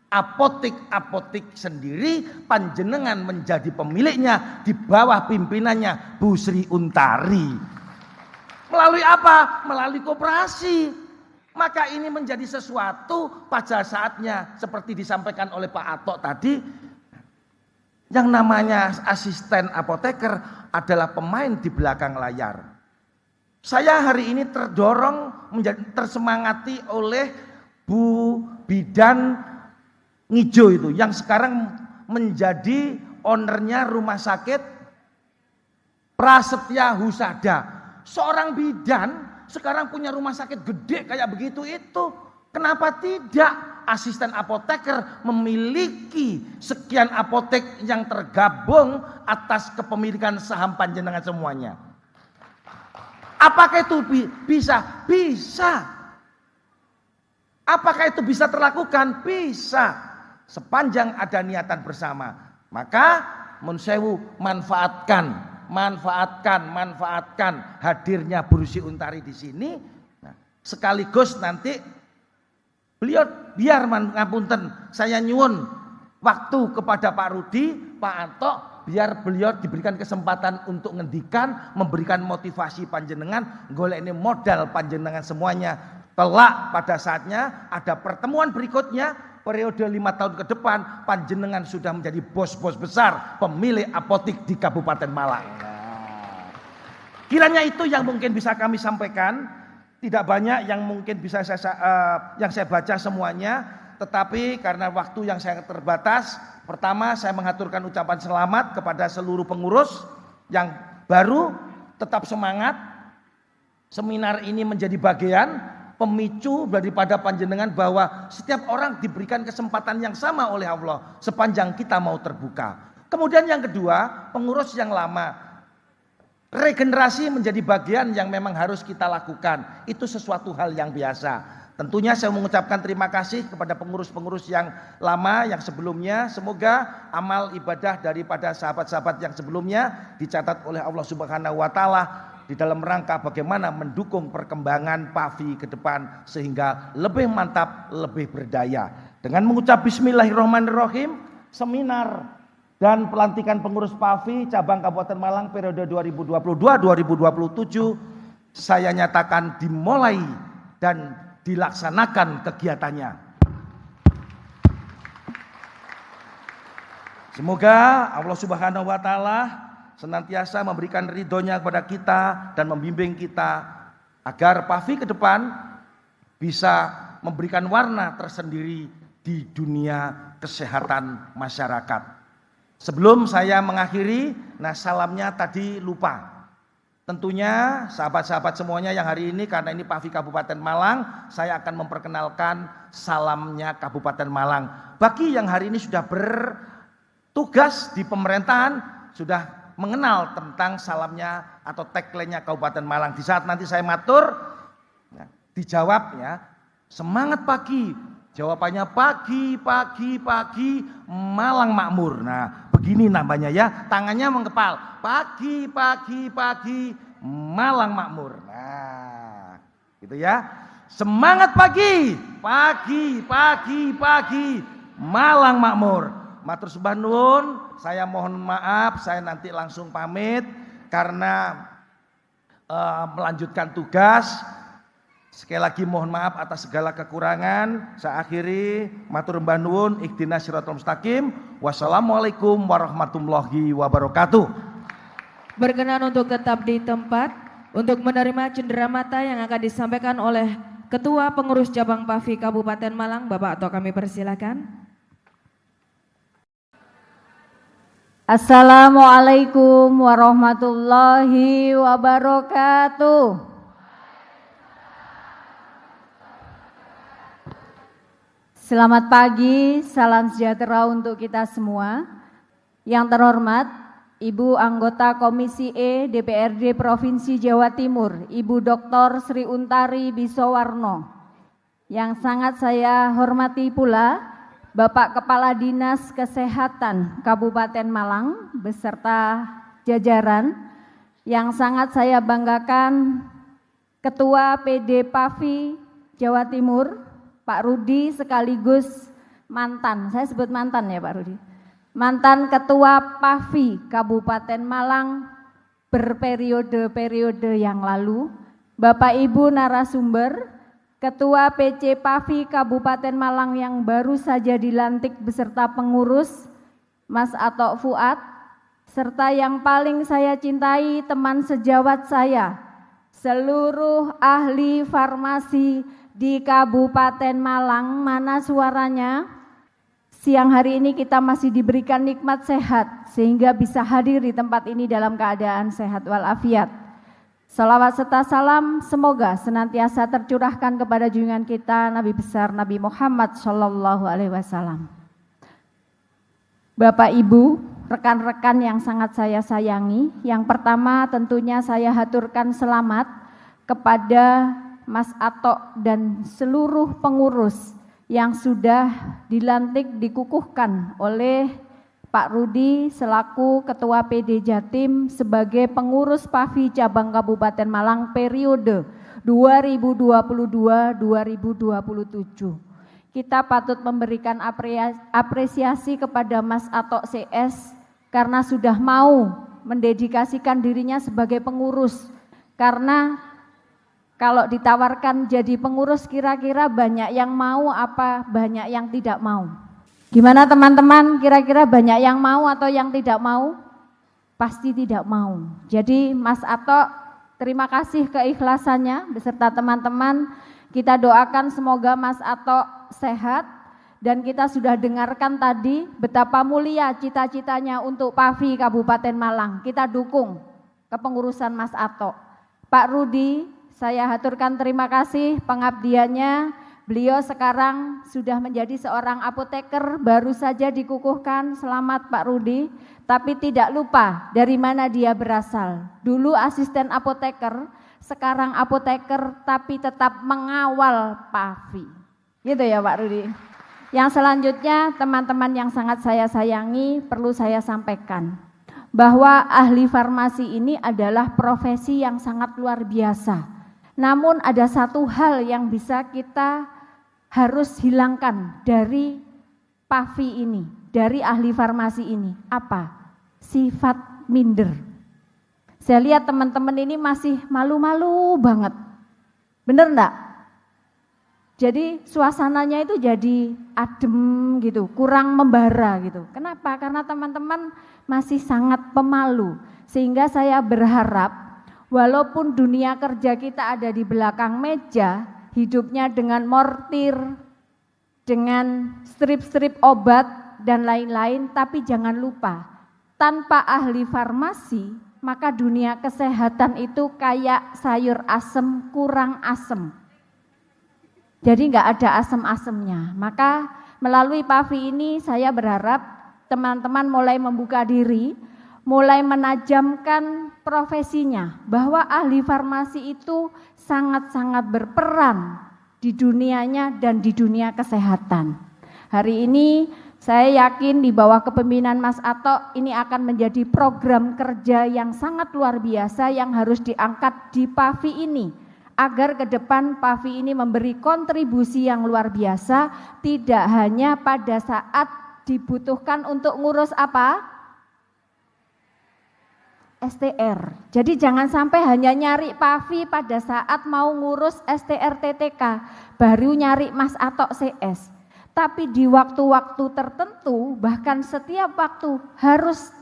apotik-apotik sendiri, panjenengan menjadi pemiliknya di bawah pimpinannya Bu Sri Untari. Melalui apa? Melalui koperasi. Maka ini menjadi sesuatu pada saatnya seperti disampaikan oleh Pak Atok tadi, yang namanya asisten apoteker adalah pemain di belakang layar. Saya hari ini terdorong tersemangati oleh Bu Bidan Ngijo itu yang sekarang menjadi ownernya rumah sakit Prasetya Husada. Seorang bidan sekarang punya rumah sakit gede kayak begitu itu. Kenapa tidak asisten apoteker memiliki sekian apotek yang tergabung atas kepemilikan saham panjenengan semuanya? Apakah itu bisa? Bisa. Apakah itu bisa terlakukan? Bisa. Sepanjang ada niatan bersama. Maka Munsewu manfaatkan hadirnya Bu Rusi Untari di sini. Nah, sekaligus nanti beliau biar ngapunten saya nyuwun waktu kepada Pak Rudi, Pak Anto, biar beliau diberikan kesempatan untuk ngendikan, memberikan motivasi panjenengan, golek ini modal panjenengan semuanya. Kelak pada saatnya ada pertemuan berikutnya, periode 5 tahun ke depan, panjenengan sudah menjadi bos-bos besar, pemilik apotik di Kabupaten Malang. Kiranya itu yang mungkin bisa kami sampaikan. Tidak banyak yang mungkin bisa yang saya baca semuanya, tetapi karena waktu yang saya terbatas, pertama saya mengaturkan ucapan selamat kepada seluruh pengurus yang baru, tetap semangat. Seminar ini menjadi bagian pemicu daripada panjenengan bahwa setiap orang diberikan kesempatan yang sama oleh Allah sepanjang kita mau terbuka. Kemudian yang kedua, pengurus yang lama, regenerasi menjadi bagian yang memang harus kita lakukan. Itu sesuatu hal yang biasa. Tentunya saya mengucapkan terima kasih kepada pengurus-pengurus yang lama, yang sebelumnya. Semoga amal ibadah daripada sahabat-sahabat yang sebelumnya dicatat oleh Allah Subhanahu wa Ta'ala di dalam rangka bagaimana mendukung perkembangan PAVI ke depan sehingga lebih mantap, lebih berdaya. Dengan mengucap bismillahirrahmanirrahim, seminar dan pelantikan pengurus PAVI cabang Kabupaten Malang periode 2022-2027 saya nyatakan dimulai dan dilaksanakan kegiatannya. Semoga Allah Subhanahu wa Ta'ala senantiasa memberikan ridhonya kepada kita dan membimbing kita agar PAVI ke depan bisa memberikan warna tersendiri di dunia kesehatan masyarakat. Sebelum saya mengakhiri, salamnya tadi lupa. Tentunya sahabat-sahabat semuanya yang hari ini, karena ini PAVI Kabupaten Malang, saya akan memperkenalkan salamnya Kabupaten Malang. Bagi yang hari ini sudah bertugas di pemerintahan, sudah mengenal tentang salamnya atau tagline-nya Kabupaten Malang. Di saat nanti saya matur, dijawab ya, semangat pagi. Jawabannya pagi, Malang makmur. Nah, begini namanya ya, tangannya mengepal. Pagi, Malang makmur. Nah, gitu ya. Semangat pagi, Malang makmur. Matur sembah nuwun, saya mohon maaf, saya nanti langsung pamit karena melanjutkan tugas. Sekali lagi mohon maaf atas segala kekurangan. Saya akhiri, matur mbah nuwun, ihdinas siratal mustaqim. Wassalamualaikum warahmatullahi wabarakatuh. Berkenan untuk tetap di tempat untuk menerima cenderamata yang akan disampaikan oleh Ketua Pengurus Cabang PAVI Kabupaten Malang, Bapak Anto, kami persilakan. Assalamualaikum warahmatullahi wabarakatuh. Selamat pagi, salam sejahtera untuk kita semua. Yang terhormat, Ibu Anggota Komisi E DPRD Provinsi Jawa Timur, Ibu Dr. Sri Untari Bisowarno. Yang sangat saya hormati pula, Bapak Kepala Dinas Kesehatan Kabupaten Malang beserta jajaran. Yang sangat saya banggakan, Ketua PD PAVI Jawa Timur, Pak Rudi sekaligus mantan, saya sebut mantan ya Pak Rudi, mantan Ketua PAVI Kabupaten Malang berperiode-periode yang lalu, Bapak Ibu narasumber, Ketua PC PAVI Kabupaten Malang yang baru saja dilantik beserta pengurus, Mas Atok Fuad, serta yang paling saya cintai teman sejawat saya, seluruh ahli farmasi di Kabupaten Malang. Mana suaranya? Siang hari ini kita masih diberikan nikmat sehat sehingga bisa hadir di tempat ini dalam keadaan sehat walafiat. Salawat serta salam semoga senantiasa tercurahkan kepada junjungan kita Nabi besar Nabi Muhammad Shallallahu Alaihi Wasallam. Bapak Ibu, rekan-rekan yang sangat saya sayangi, yang pertama tentunya saya haturkan selamat kepada Mas Atok dan seluruh pengurus yang sudah dilantik dikukuhkan oleh Pak Rudi selaku Ketua PD Jatim sebagai pengurus PAFI Cabang Kabupaten Malang periode 2022-2027. Kita patut memberikan apresiasi kepada Mas Atok CS karena sudah mau mendedikasikan dirinya sebagai pengurus. Karena kalau ditawarkan jadi pengurus kira-kira banyak yang mau apa banyak yang tidak mau? Gimana teman-teman, kira-kira banyak yang mau atau yang tidak mau? Pasti tidak mau. Jadi Mas Atok, terima kasih keikhlasannya beserta teman-teman. Kita doakan semoga Mas Atok sehat dan kita sudah dengarkan tadi betapa mulia cita-citanya untuk PAFI Kabupaten Malang. Kita dukung kepengurusan Mas Atok. Pak Rudi, saya haturkan terima kasih pengabdiannya. Beliau sekarang sudah menjadi seorang apoteker, baru saja dikukuhkan. Selamat Pak Rudi. Tapi tidak lupa dari mana dia berasal. Dulu asisten apoteker, sekarang apoteker tapi tetap mengawal PAFI. Gitu ya Pak Rudi. Yang selanjutnya teman-teman yang sangat saya sayangi perlu saya sampaikan bahwa ahli farmasi ini adalah profesi yang sangat luar biasa. Namun ada satu hal yang bisa kita harus hilangkan dari PAFI ini, dari ahli farmasi ini. Apa? Sifat minder. Saya lihat teman-teman ini masih malu-malu banget. Bener enggak? Jadi suasananya itu jadi adem gitu, kurang membara gitu. Kenapa? Karena teman-teman masih sangat pemalu. Sehingga saya berharap walaupun dunia kerja kita ada di belakang meja, hidupnya dengan mortir, dengan strip-strip obat dan lain-lain, tapi jangan lupa, tanpa ahli farmasi, maka dunia kesehatan itu kayak sayur asem kurang asem. Jadi enggak ada asem-asemnya. Maka melalui PAFI ini saya berharap teman-teman mulai membuka diri, mulai menajamkan profesinya, bahwa ahli farmasi itu sangat-sangat berperan di dunianya dan di dunia kesehatan. Hari ini saya yakin di bawah kepemimpinan Mas Atok ini akan menjadi program kerja yang sangat luar biasa yang harus diangkat di PAFI ini, agar ke depan PAFI ini memberi kontribusi yang luar biasa, tidak hanya pada saat dibutuhkan untuk ngurus apa? STR. Jadi jangan sampai hanya nyari PAFI pada saat mau ngurus STR TTK, baru nyari Mas Atok CS. Tapi di waktu-waktu tertentu, bahkan setiap waktu harus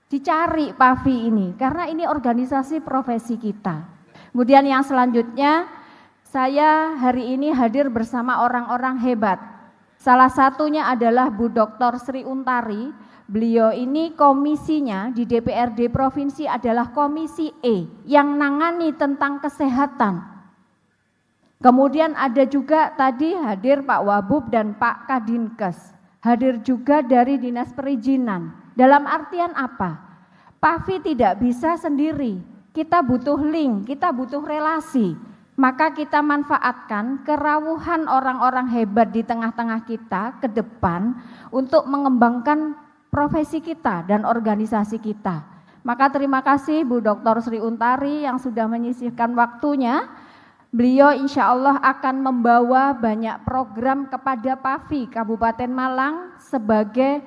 dicari PAFI ini, karena ini organisasi profesi kita. Kemudian yang selanjutnya, saya hari ini hadir bersama orang-orang hebat. Salah satunya adalah Bu Dr. Sri Untari. Beliau ini komisinya di DPRD Provinsi adalah Komisi E yang nangani tentang kesehatan. Kemudian ada juga tadi hadir Pak Wabub dan Pak Kadinkes. Hadir juga dari Dinas Perizinan. Dalam artian apa? PAFI tidak bisa sendiri. Kita butuh link, kita butuh relasi. Maka kita manfaatkan kerawuhan orang-orang hebat di tengah-tengah kita ke depan untuk mengembangkan profesi kita dan organisasi kita. Maka terima kasih Bu Dr. Sri Untari yang sudah menyisihkan waktunya. Beliau insya Allah akan membawa banyak program kepada PAFI Kabupaten Malang sebagai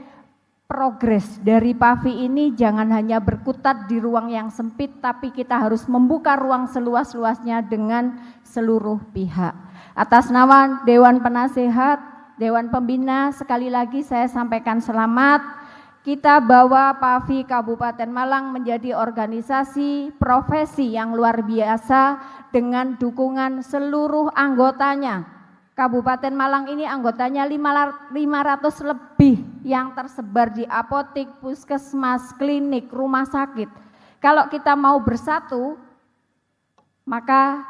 progres dari PAFI ini. Jangan hanya berkutat di ruang yang sempit, tapi kita harus membuka ruang seluas-luasnya dengan seluruh pihak. Atas nama Dewan Penasehat, Dewan Pembina, sekali lagi saya sampaikan selamat. Kita bawa PAFI Kabupaten Malang menjadi organisasi profesi yang luar biasa dengan dukungan seluruh anggotanya. Kabupaten Malang ini anggotanya 500 lebih yang tersebar di apotik, puskesmas, klinik, rumah sakit. Kalau kita mau bersatu, maka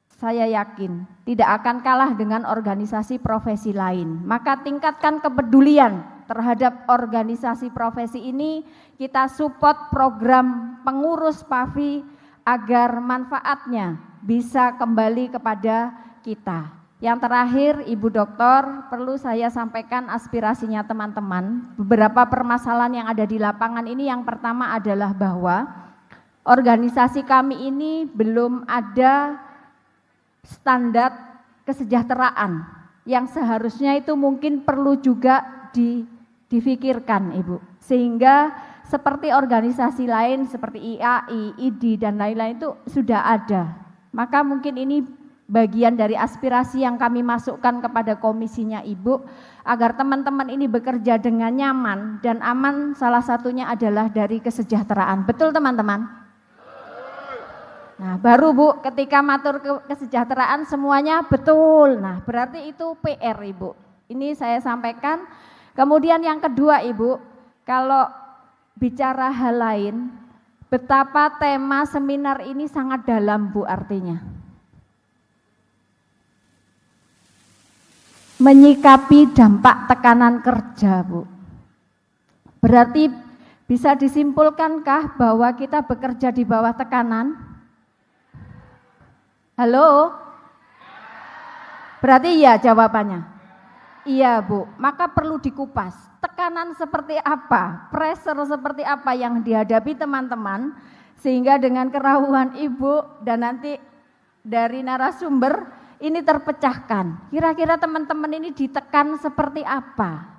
saya yakin tidak akan kalah dengan organisasi profesi lain. Maka tingkatkan kepedulian terhadap organisasi profesi ini, kita support program pengurus PAFI agar manfaatnya bisa kembali kepada kita. Yang terakhir, Ibu Doktor, perlu saya sampaikan aspirasinya teman-teman. Beberapa permasalahan yang ada di lapangan ini, yang pertama adalah bahwa organisasi kami ini belum ada standar kesejahteraan yang seharusnya itu mungkin perlu juga difikirkan, Ibu. Sehingga seperti organisasi lain seperti IAI, ID dan lain-lain itu sudah ada. Maka mungkin ini bagian dari aspirasi yang kami masukkan kepada komisinya Ibu, agar teman-teman ini bekerja dengan nyaman dan aman, salah satunya adalah dari kesejahteraan. Betul teman-teman? Nah baru Bu, ketika matur kesejahteraan semuanya betul. Nah berarti itu PR Ibu. Ini saya sampaikan. Kemudian yang kedua Ibu, kalau bicara hal lain, betapa tema seminar ini sangat dalam Bu artinya. Menyikapi dampak tekanan kerja, Bu. Berarti bisa disimpulkankah bahwa kita bekerja di bawah tekanan? Halo? Berarti iya jawabannya? Iya, Bu. Maka perlu dikupas. Tekanan seperti apa? Pressure seperti apa yang dihadapi teman-teman, sehingga dengan kerahuan Ibu dan nanti dari narasumber ini terpecahkan. Kira-kira teman-teman ini ditekan seperti apa?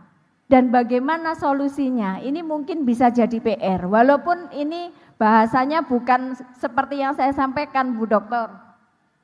Dan bagaimana solusinya? Ini mungkin bisa jadi PR. Walaupun ini bahasanya bukan seperti yang saya sampaikan, Bu Dokter.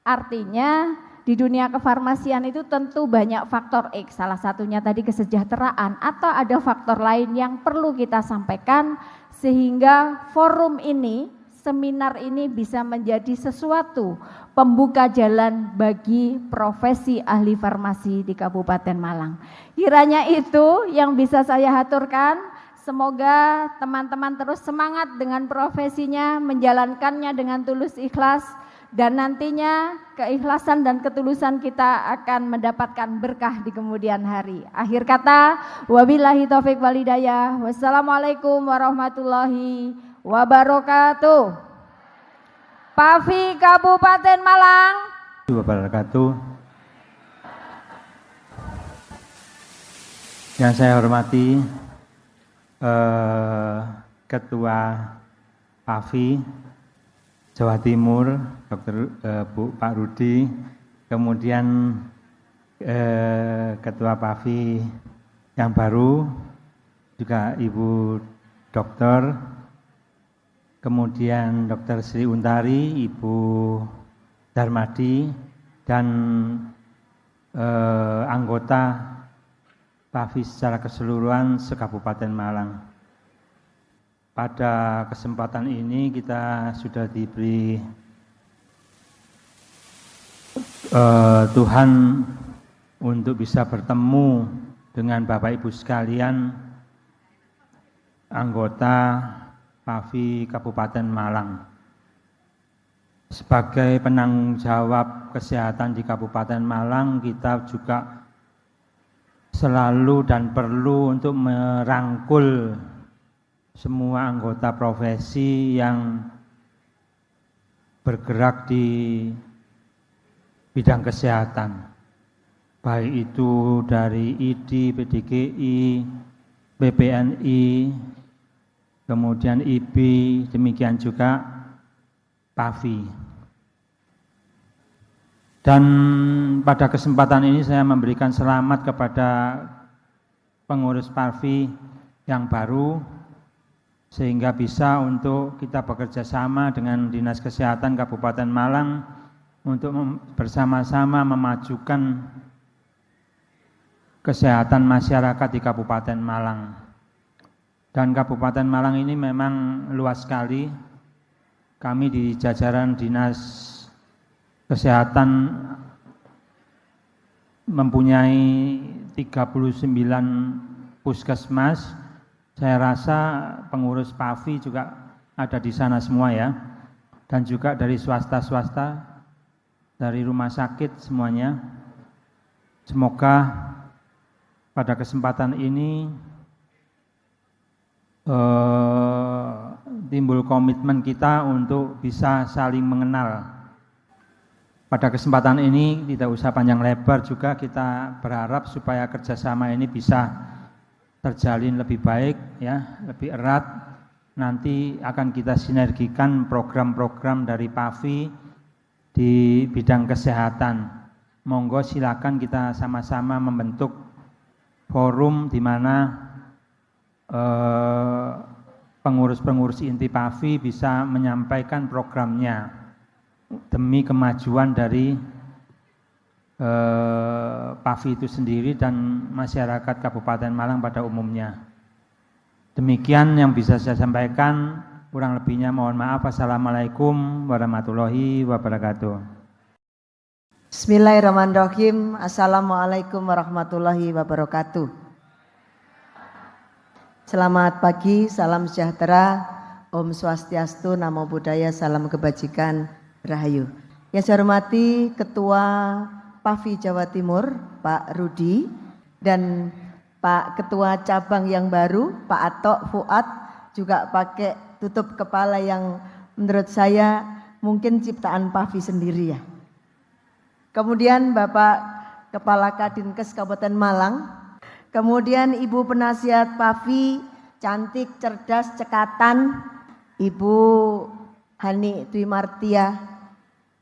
Artinya di dunia kefarmasian itu tentu banyak faktor X. Salah satunya tadi kesejahteraan, atau ada faktor lain yang perlu kita sampaikan sehingga forum ini, seminar ini bisa menjadi sesuatu pembuka jalan bagi profesi ahli farmasi di Kabupaten Malang. Kiranya itu yang bisa saya haturkan. Semoga teman-teman terus semangat dengan profesinya, menjalankannya dengan tulus ikhlas, dan nantinya keikhlasan dan ketulusan kita akan mendapatkan berkah di kemudian hari. Akhir kata, wabillahi taufik walhidayah. Wassalamualaikum warahmatullahi wabarakatuh. PAFI Kabupaten Malang. Wabarakatuh. Yang saya hormati Ketua PAFI Jawa Timur, Pak Rudi, kemudian Ketua PAFI yang baru juga Ibu Dokter, kemudian Dr. Sri Untari, Ibu Darmadi, dan anggota PAFI secara keseluruhan se-Kabupaten Malang. Pada kesempatan ini kita sudah diberi Tuhan untuk bisa bertemu dengan Bapak Ibu sekalian, anggota PAFI Kabupaten Malang. Sebagai penanggung jawab kesehatan di Kabupaten Malang, kita juga selalu dan perlu untuk merangkul semua anggota profesi yang bergerak di bidang kesehatan, baik itu dari ID, PDGI, PPNI, kemudian IB, demikian juga PAFI. Dan pada kesempatan ini saya memberikan selamat kepada pengurus PAFI yang baru, sehingga bisa untuk kita bekerja sama dengan Dinas Kesehatan Kabupaten Malang untuk bersama-sama memajukan kesehatan masyarakat di Kabupaten Malang. Dan Kabupaten Malang ini memang luas sekali. Kami di jajaran Dinas Kesehatan mempunyai 39 puskesmas. Saya rasa pengurus PAFI juga ada di sana semua ya. Dan juga dari swasta-swasta, dari rumah sakit semuanya. Semoga pada kesempatan ini timbul komitmen kita untuk bisa saling mengenal. Pada kesempatan ini tidak usah panjang lebar juga, kita berharap supaya kerjasama ini bisa terjalin lebih baik, ya, lebih erat. Nanti akan kita sinergikan program-program dari PAVI di bidang kesehatan. Monggo silakan kita sama-sama membentuk forum di mana pengurus-pengurus inti PAVI bisa menyampaikan programnya demi kemajuan dari PAVI itu sendiri dan masyarakat Kabupaten Malang pada umumnya. Demikian yang bisa saya sampaikan, kurang lebihnya mohon maaf. Assalamualaikum warahmatullahi wabarakatuh. Bismillahirrahmanirrahim. Assalamualaikum warahmatullahi wabarakatuh. Selamat pagi, salam sejahtera, Om Swastiastu, Namo Buddhaya, salam kebajikan, Rahayu. Yang saya hormati Ketua PAVI Jawa Timur, Pak Rudi, dan Pak Ketua Cabang yang baru, Pak Atok Fuad, juga pakai tutup kepala yang menurut saya mungkin ciptaan PAVI sendiri ya. Kemudian Bapak Kepala Kadinkes Kabupaten Malang, kemudian Ibu Penasihat PAVI, cantik, cerdas, cekatan, Ibu Hani Dwi Martia,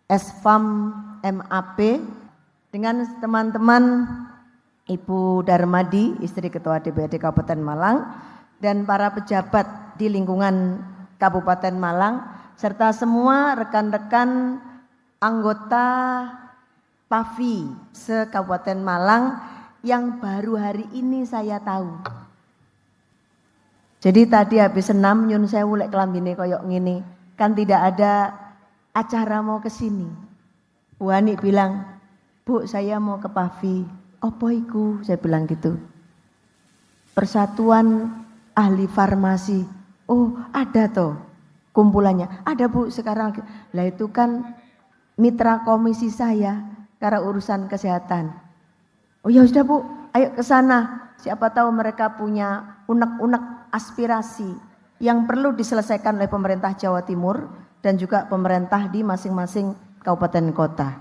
Esfam MAP, dengan teman-teman Ibu Darmadi, istri Ketua DPRD Kabupaten Malang, dan para pejabat di lingkungan Kabupaten Malang, serta semua rekan-rekan anggota PAVI se-Kabupaten Malang yang baru hari ini saya tahu. Jadi tadi habis senam nyun sewu lek kelambine koyok ngene, kan tidak ada acara mau ke sini. Bu Hani bilang, "Bu, saya mau ke PAVI." "Apa iku?" Saya bilang gitu. "Persatuan Ahli Farmasi." "Oh, ada toh kumpulannya." "Ada, Bu, sekarang." Lah itu kan mitra komisi saya karena urusan kesehatan. "Oh ya sudah, Bu, ayo ke sana. Siapa tahu mereka punya unek-unek aspirasi yang perlu diselesaikan oleh pemerintah Jawa Timur dan juga pemerintah di masing-masing kabupaten kota."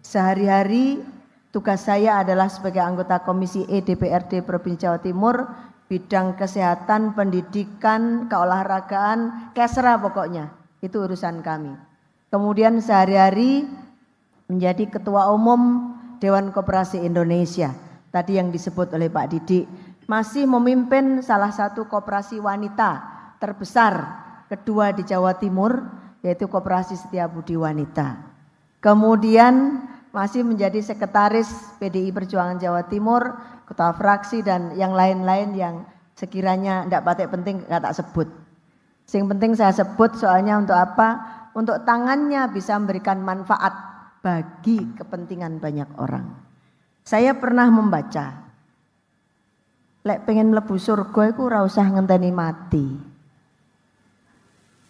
Sehari-hari tugas saya adalah sebagai anggota Komisi E DPRD Provinsi Jawa Timur, bidang kesehatan, pendidikan, keolahragaan, kesra pokoknya, itu urusan kami. Kemudian sehari-hari menjadi Ketua Umum Dewan Koperasi Indonesia, tadi yang disebut oleh Pak Didik, masih memimpin salah satu koperasi wanita terbesar kedua di Jawa Timur, yaitu Koperasi Setiabudi Wanita. Kemudian masih menjadi sekretaris PDI Perjuangan Jawa Timur, ketua fraksi dan yang lain-lain yang sekiranya tidak patek penting nggak tak sebut. Sing penting saya sebut soalnya untuk apa? Untuk tangannya bisa memberikan manfaat bagi kepentingan banyak orang. Saya pernah membaca, lek pengen mlebu surga iku ora usah ngenteni mati.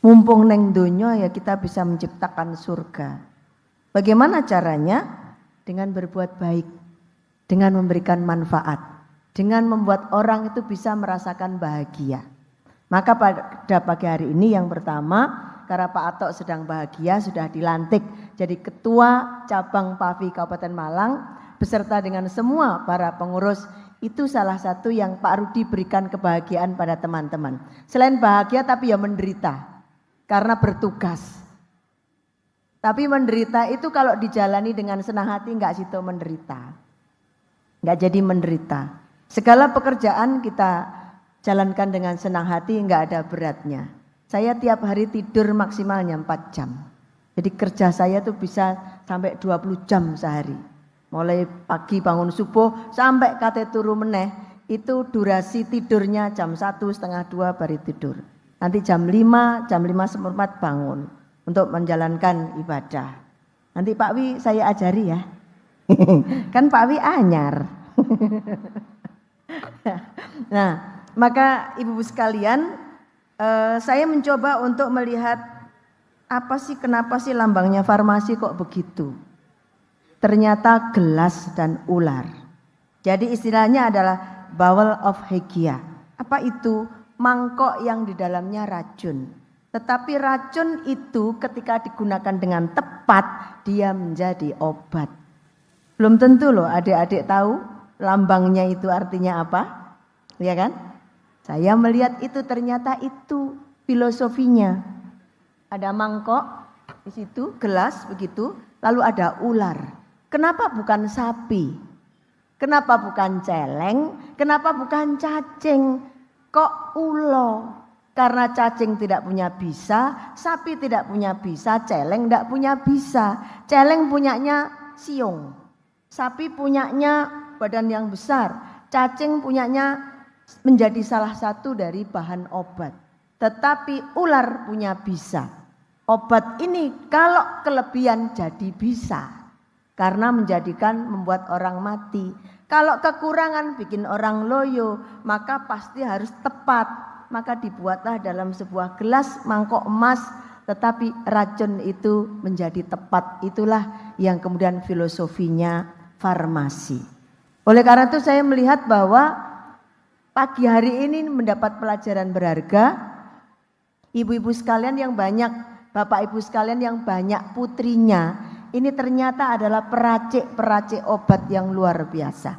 Mumpung neng donya ya kita bisa menciptakan surga. Bagaimana caranya? Dengan berbuat baik, dengan memberikan manfaat, dengan membuat orang itu bisa merasakan bahagia. Maka pada pagi hari ini yang pertama, karena Pak Atok sedang bahagia, sudah dilantik jadi Ketua Cabang PAVI Kabupaten Malang, beserta dengan semua para pengurus, itu salah satu yang Pak Rudi berikan kebahagiaan pada teman-teman. Selain bahagia tapi ya menderita, karena bertugas. Tapi menderita itu kalau dijalani dengan senang hati enggak situ menderita. Enggak jadi menderita. Segala pekerjaan kita jalankan dengan senang hati, enggak ada beratnya. Saya tiap hari tidur maksimalnya 4 jam. Jadi kerja saya tuh bisa sampai 20 jam sehari. Mulai pagi bangun subuh sampai kate turu meneh, itu durasi tidurnya jam 1, setengah 2 baru tidur. Nanti jam 5 seperempat bangun untuk menjalankan ibadah. Nanti Pak Wi saya ajari ya. Kan Pak Wi anyar. Nah, maka ibu-ibu sekalian, saya mencoba untuk melihat apa sih, kenapa sih lambangnya farmasi kok begitu. Ternyata gelas dan ular. Jadi istilahnya adalah bowl of Hegia. Apa itu? Mangkok yang di dalamnya racun. Tetapi racun itu ketika digunakan dengan tepat, dia menjadi obat. Belum tentu loh adik-adik tahu lambangnya itu artinya apa, ya kan? Saya melihat itu ternyata itu filosofinya. Ada mangkok di situ, gelas begitu, lalu ada ular. Kenapa bukan sapi? Kenapa bukan celeng? Kenapa bukan cacing? Kok ulo? Karena cacing tidak punya bisa, sapi tidak punya bisa, celeng tidak punya bisa. Celeng punyanya siung, sapi punyanya badan yang besar, cacing punyanya menjadi salah satu dari bahan obat. Tetapi ular punya bisa. Obat ini kalau kelebihan jadi bisa, karena membuat orang mati. Kalau kekurangan bikin orang loyo, maka pasti harus tepat. Maka dibuatlah dalam sebuah gelas mangkok emas, tetapi racun itu menjadi tepat. Itulah yang kemudian filosofinya farmasi. Oleh karena itu saya melihat bahwa pagi hari ini mendapat pelajaran berharga. Ibu-ibu sekalian yang banyak, bapak ibu sekalian yang banyak putrinya, ini ternyata adalah peracik-peracik obat yang luar biasa.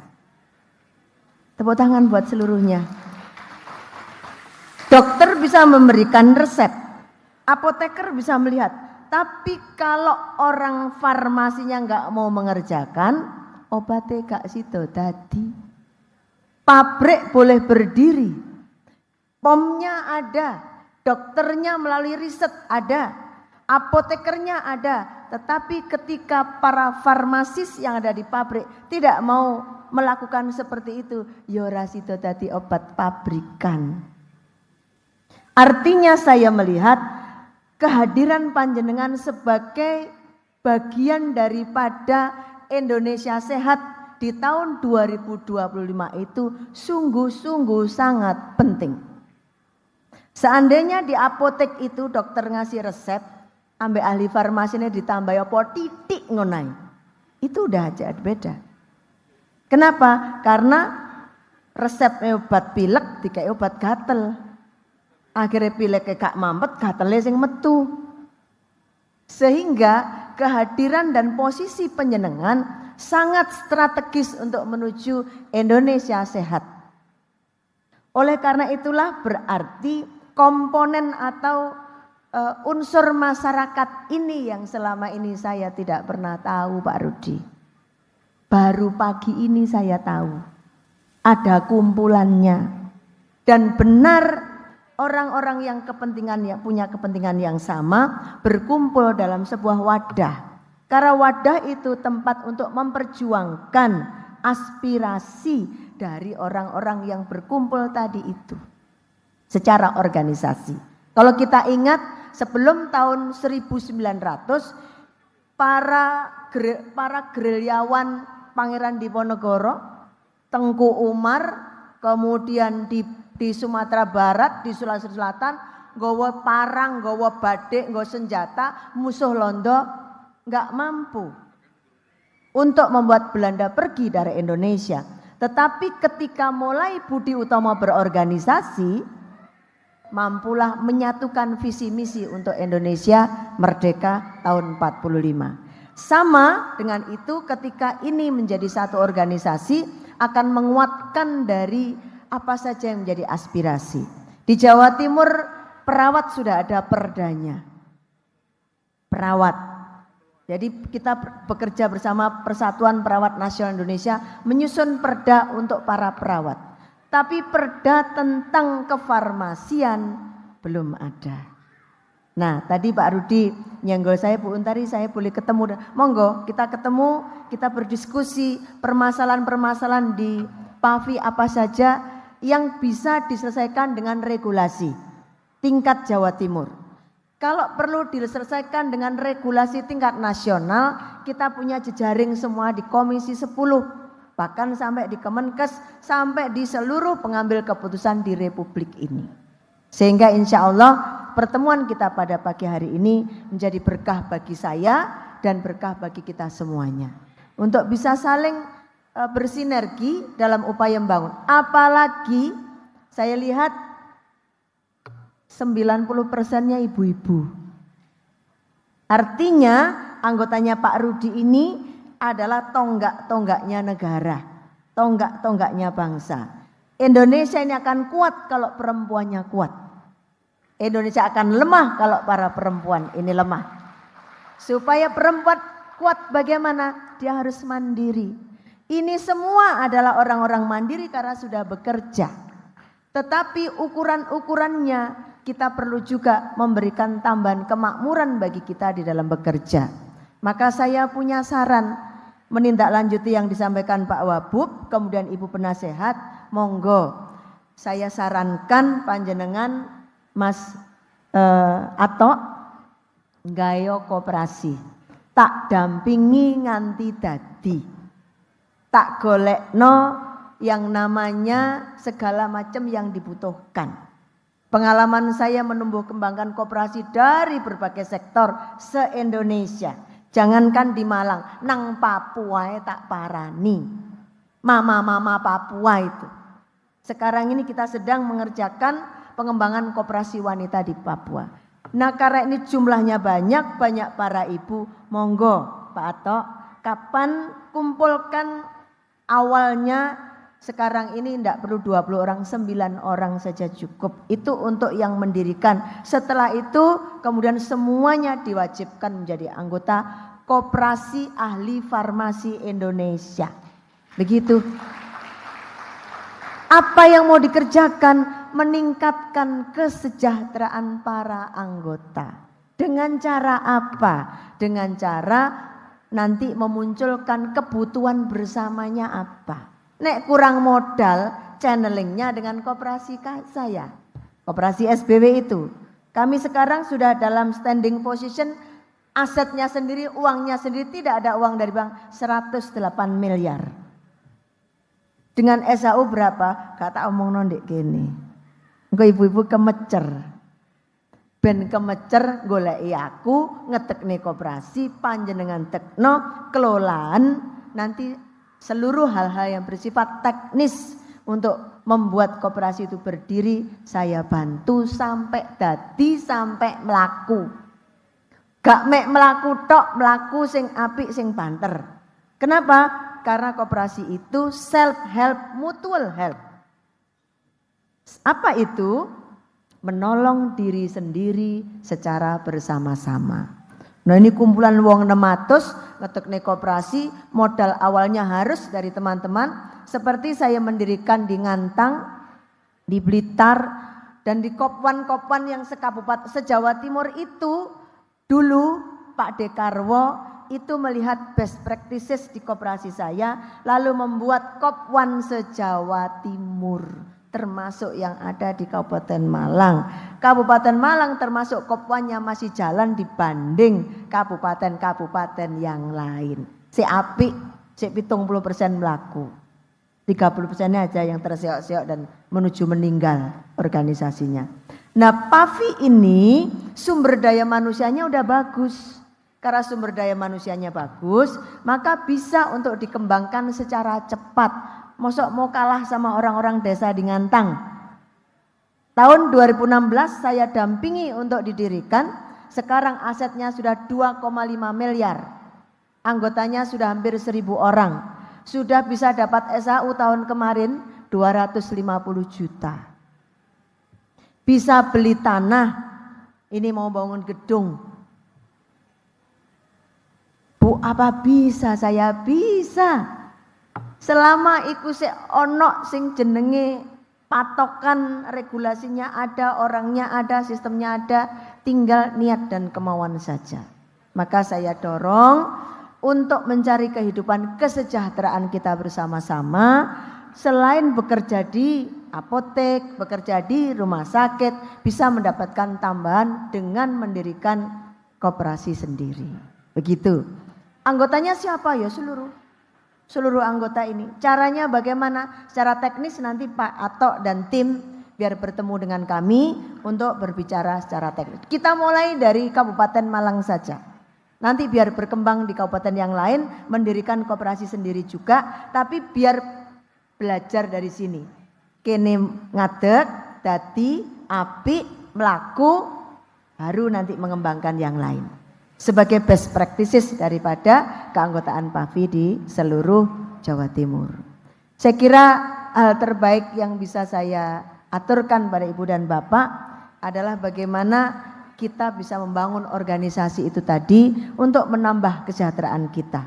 Tepuk tangan buat seluruhnya. Dokter bisa memberikan resep, apoteker bisa melihat, tapi kalau orang farmasinya nggak mau mengerjakan, obatnya gak situ tadi. Pabrik boleh berdiri, pomnya ada, dokternya melalui riset ada, apotekernya ada, tetapi ketika para farmasis yang ada di pabrik tidak mau melakukan seperti itu, yora situ tadi obat pabrikan. Artinya saya melihat kehadiran panjenengan sebagai bagian daripada Indonesia Sehat di tahun 2025 itu sungguh-sungguh sangat penting. Seandainya di apotek itu dokter ngasih resep, ambek ahli farmasinya ditambah apa titik ngonai, itu udah aja beda. Kenapa? Karena resep obat pilek dikai obat gatel. Akhirnya pilek gak mampet, gatelnya sing metu. Sehingga kehadiran dan posisi panjenengan sangat strategis untuk menuju Indonesia Sehat. Oleh karena itulah berarti komponen atau unsur masyarakat ini yang selama ini saya tidak pernah tahu, Pak Rudi. Baru pagi ini saya tahu ada kumpulannya, dan benar orang-orang yang punya kepentingan yang sama berkumpul dalam sebuah wadah. Karena wadah itu tempat untuk memperjuangkan aspirasi dari orang-orang yang berkumpul tadi itu secara organisasi. Kalau kita ingat sebelum tahun 1900 para gerilyawan Pangeran Diponegoro, Tengku Umar, kemudian di Sumatera Barat, di Sulawesi Selatan, nggawa parang, nggawa badik, nggawa senjata, musuh Londo nggak mampu untuk membuat Belanda pergi dari Indonesia. Tetapi ketika mulai Budi Utomo berorganisasi, mampulah menyatukan visi misi untuk Indonesia merdeka tahun 45. Sama dengan itu ketika ini menjadi satu organisasi akan menguatkan dari apa saja yang menjadi aspirasi. Di Jawa Timur perawat sudah ada perdanya. Perawat. Jadi kita bekerja bersama Persatuan Perawat Nasional Indonesia menyusun perda untuk para perawat. Tapi perda tentang kefarmasian belum ada. Nah tadi Pak Rudi nyenggol saya, Bu Untari, saya boleh ketemu. Monggo kita ketemu, kita berdiskusi permasalahan-permasalahan di PAVI apa saja yang bisa diselesaikan dengan regulasi tingkat Jawa Timur. Kalau perlu diselesaikan dengan regulasi tingkat nasional, kita punya jejaring semua di Komisi 10, bahkan sampai di Kemenkes, sampai di seluruh pengambil keputusan di Republik ini. Sehingga insya Allah pertemuan kita pada pagi hari ini menjadi berkah bagi saya dan berkah bagi kita semuanya. Untuk bisa saling bersinergi dalam upaya membangun. Apalagi saya lihat 90%-nya ibu-ibu. Artinya anggotanya Pak Rudi ini adalah tonggak-tonggaknya negara, tonggak-tonggaknya bangsa. Indonesia ini akan kuat kalau perempuannya kuat. Indonesia akan lemah kalau para perempuan ini lemah. Supaya perempuan kuat bagaimana? Dia harus mandiri. Ini semua adalah orang-orang mandiri karena sudah bekerja. Tetapi ukuran-ukurannya kita perlu juga memberikan tambahan kemakmuran bagi kita di dalam bekerja. Maka saya punya saran menindaklanjuti yang disampaikan Pak Wabub, kemudian Ibu Penasehat, monggo saya sarankan panjenengan Mas Atok gayo koperasi, tak dampingi nganti dadi, tak golekno yang namanya segala macam yang dibutuhkan. Pengalaman saya menumbuh kembangkan koperasi dari berbagai sektor se-Indonesia. Jangankan di Malang, nang Papua tak parani. Mama-mama Papua itu. Sekarang ini kita sedang mengerjakan pengembangan koperasi wanita di Papua. Nah karena ini jumlahnya banyak para ibu, monggo Pak Atok, kapan kumpulkan awalnya. Sekarang ini tidak perlu 20 orang, 9 orang saja cukup. Itu untuk yang mendirikan. Setelah itu kemudian semuanya diwajibkan menjadi anggota Koperasi Ahli Farmasi Indonesia. Begitu. Apa yang mau dikerjakan? Meningkatkan kesejahteraan para anggota. Dengan cara apa? Dengan cara nanti memunculkan kebutuhan bersamanya apa. Nek kurang modal, channelingnya dengan koperasi saya. Koperasi SBW itu. Kami sekarang sudah dalam standing position, asetnya sendiri, uangnya sendiri, tidak ada uang dari bank, 108 miliar. Dengan SAU berapa? Gak tak omong nondek gini. Engko ibu-ibu kemecer. Ben kemecer goleki aku, ngetekne koperasi, panjenengan tekno, kelolaan, nanti seluruh hal-hal yang bersifat teknis untuk membuat koperasi itu berdiri, saya bantu sampai dadi, sampai melaku. Gak mek melaku tok, melaku sing apik sing banter. Kenapa? Karena koperasi itu self help, mutual help. Apa itu? Menolong diri sendiri secara bersama-sama. Nah ini kumpulan wong 600 ngetekne koperasi, modal awalnya harus dari teman-teman. Seperti saya mendirikan di Ngantang, di Blitar, dan di Kopwan-Kopwan yang se-Jawa Timur itu. Dulu Pak Dekarwo itu melihat best practices di koperasi saya, lalu membuat Kopwan se-Jawa Timur. Termasuk yang ada di Kabupaten Malang. Kabupaten Malang termasuk Kopwannya masih jalan dibanding kabupaten-kabupaten yang lain. Si apik, si 70% melaku. 30% aja yang terseok-seok dan menuju meninggal organisasinya. Nah PAFI ini sumber daya manusianya udah bagus. Karena sumber daya manusianya bagus, maka bisa untuk dikembangkan secara cepat. Mosok mau kalah sama orang-orang desa di Ngantang. Tahun 2016 saya dampingi untuk didirikan. Sekarang asetnya sudah 2,5 miliar. Anggotanya sudah hampir 1.000 orang. Sudah bisa dapat SAU tahun kemarin 250 juta. Bisa beli tanah. Ini mau bangun gedung. Bu, apa bisa? Saya bisa. Selama iku sik ono sing jenenge patokan regulasinya ada, orangnya ada, sistemnya ada, tinggal niat dan kemauan saja. Maka saya dorong untuk mencari kehidupan kesejahteraan kita bersama-sama. Selain bekerja di apotek, bekerja di rumah sakit, bisa mendapatkan tambahan dengan mendirikan koperasi sendiri. Begitu. Anggotanya siapa ya? Seluruh anggota ini. Caranya bagaimana? Secara teknis nanti Pak Atok dan tim biar bertemu dengan kami untuk berbicara secara teknis. Kita mulai dari Kabupaten Malang saja. Nanti biar berkembang di kabupaten yang lain, mendirikan koperasi sendiri juga, tapi biar belajar dari sini. Kene ngadeg, dadi, apik, melaku, baru nanti mengembangkan yang lain. Sebagai best practices daripada keanggotaan PAFI di seluruh Jawa Timur. Saya kira hal terbaik yang bisa saya aturkan pada Ibu dan Bapak adalah bagaimana kita bisa membangun organisasi itu tadi untuk menambah kesejahteraan kita.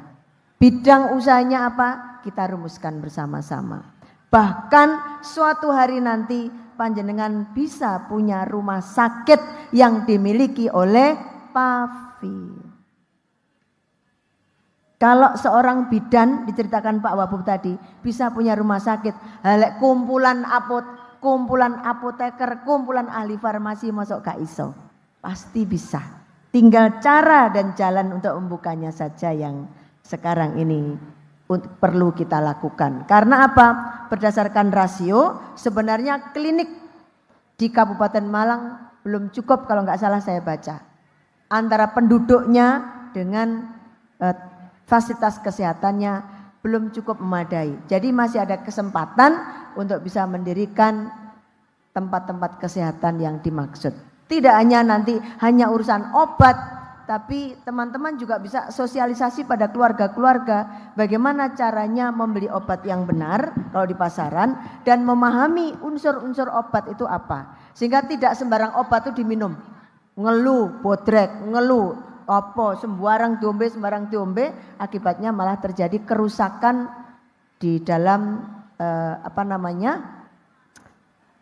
Bidang usahanya apa? Kita rumuskan bersama-sama. Bahkan suatu hari nanti panjenengan bisa punya rumah sakit yang dimiliki oleh PAFI. Kalau seorang bidan diceritakan Pak Wabub tadi bisa punya rumah sakit, halek kumpulan apoteker, kumpulan ahli farmasi masuk gak iso. Pasti bisa. Tinggal cara dan jalan untuk membukanya saja yang sekarang ini perlu kita lakukan. Karena apa? Berdasarkan rasio sebenarnya klinik di Kabupaten Malang belum cukup kalau nggak salah saya baca. Antara penduduknya dengan fasilitas kesehatannya belum cukup memadai. Jadi masih ada kesempatan untuk bisa mendirikan tempat-tempat kesehatan yang dimaksud. Tidak hanya nanti hanya urusan obat, tapi teman-teman juga bisa sosialisasi pada keluarga-keluarga bagaimana caranya membeli obat yang benar kalau di pasaran dan memahami unsur-unsur obat itu apa. Sehingga tidak sembarang obat itu diminum. Ngeluh, bodrek, ngeluh, apa sembarang diombe, akibatnya malah terjadi kerusakan di dalam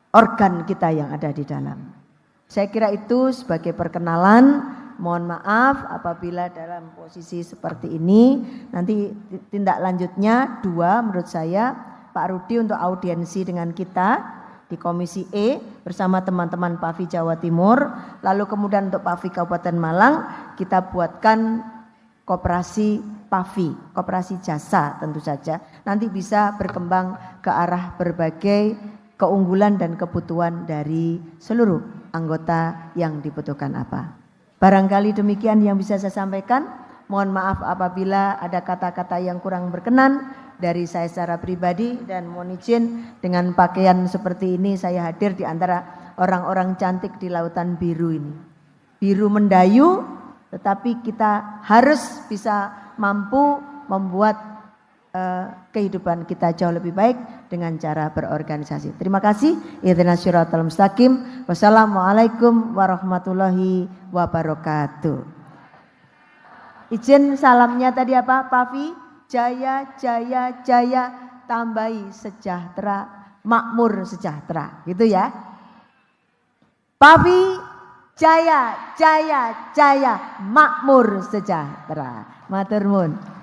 organ kita yang ada di dalam. Saya kira itu sebagai perkenalan. Mohon maaf apabila dalam posisi seperti ini. Nanti tindak lanjutnya 2 menurut saya Pak Rudi untuk audiensi dengan kita di Komisi E bersama teman-teman PAFI Jawa Timur. Lalu kemudian untuk PAFI Kabupaten Malang kita buatkan koperasi PAFI, koperasi jasa tentu saja. Nanti bisa berkembang ke arah berbagai keunggulan dan kebutuhan dari seluruh anggota yang dibutuhkan apa. Barangkali demikian yang bisa saya sampaikan. Mohon maaf apabila ada kata-kata yang kurang berkenan dari saya secara pribadi dan mohon izin dengan pakaian seperti ini saya hadir di antara orang-orang cantik di lautan biru ini. Biru mendayu, tetapi kita harus bisa mampu membuat kehidupan kita jauh lebih baik dengan cara berorganisasi. Terima kasih. Ihdinas siratal mustaqim. Wassalamualaikum warahmatullahi wabarakatuh. Izin salamnya tadi apa? PAFI jaya jaya jaya, tambahi sejahtera, makmur sejahtera. Gitu ya. PAFI jaya jaya jaya, makmur sejahtera. Matur nuwun.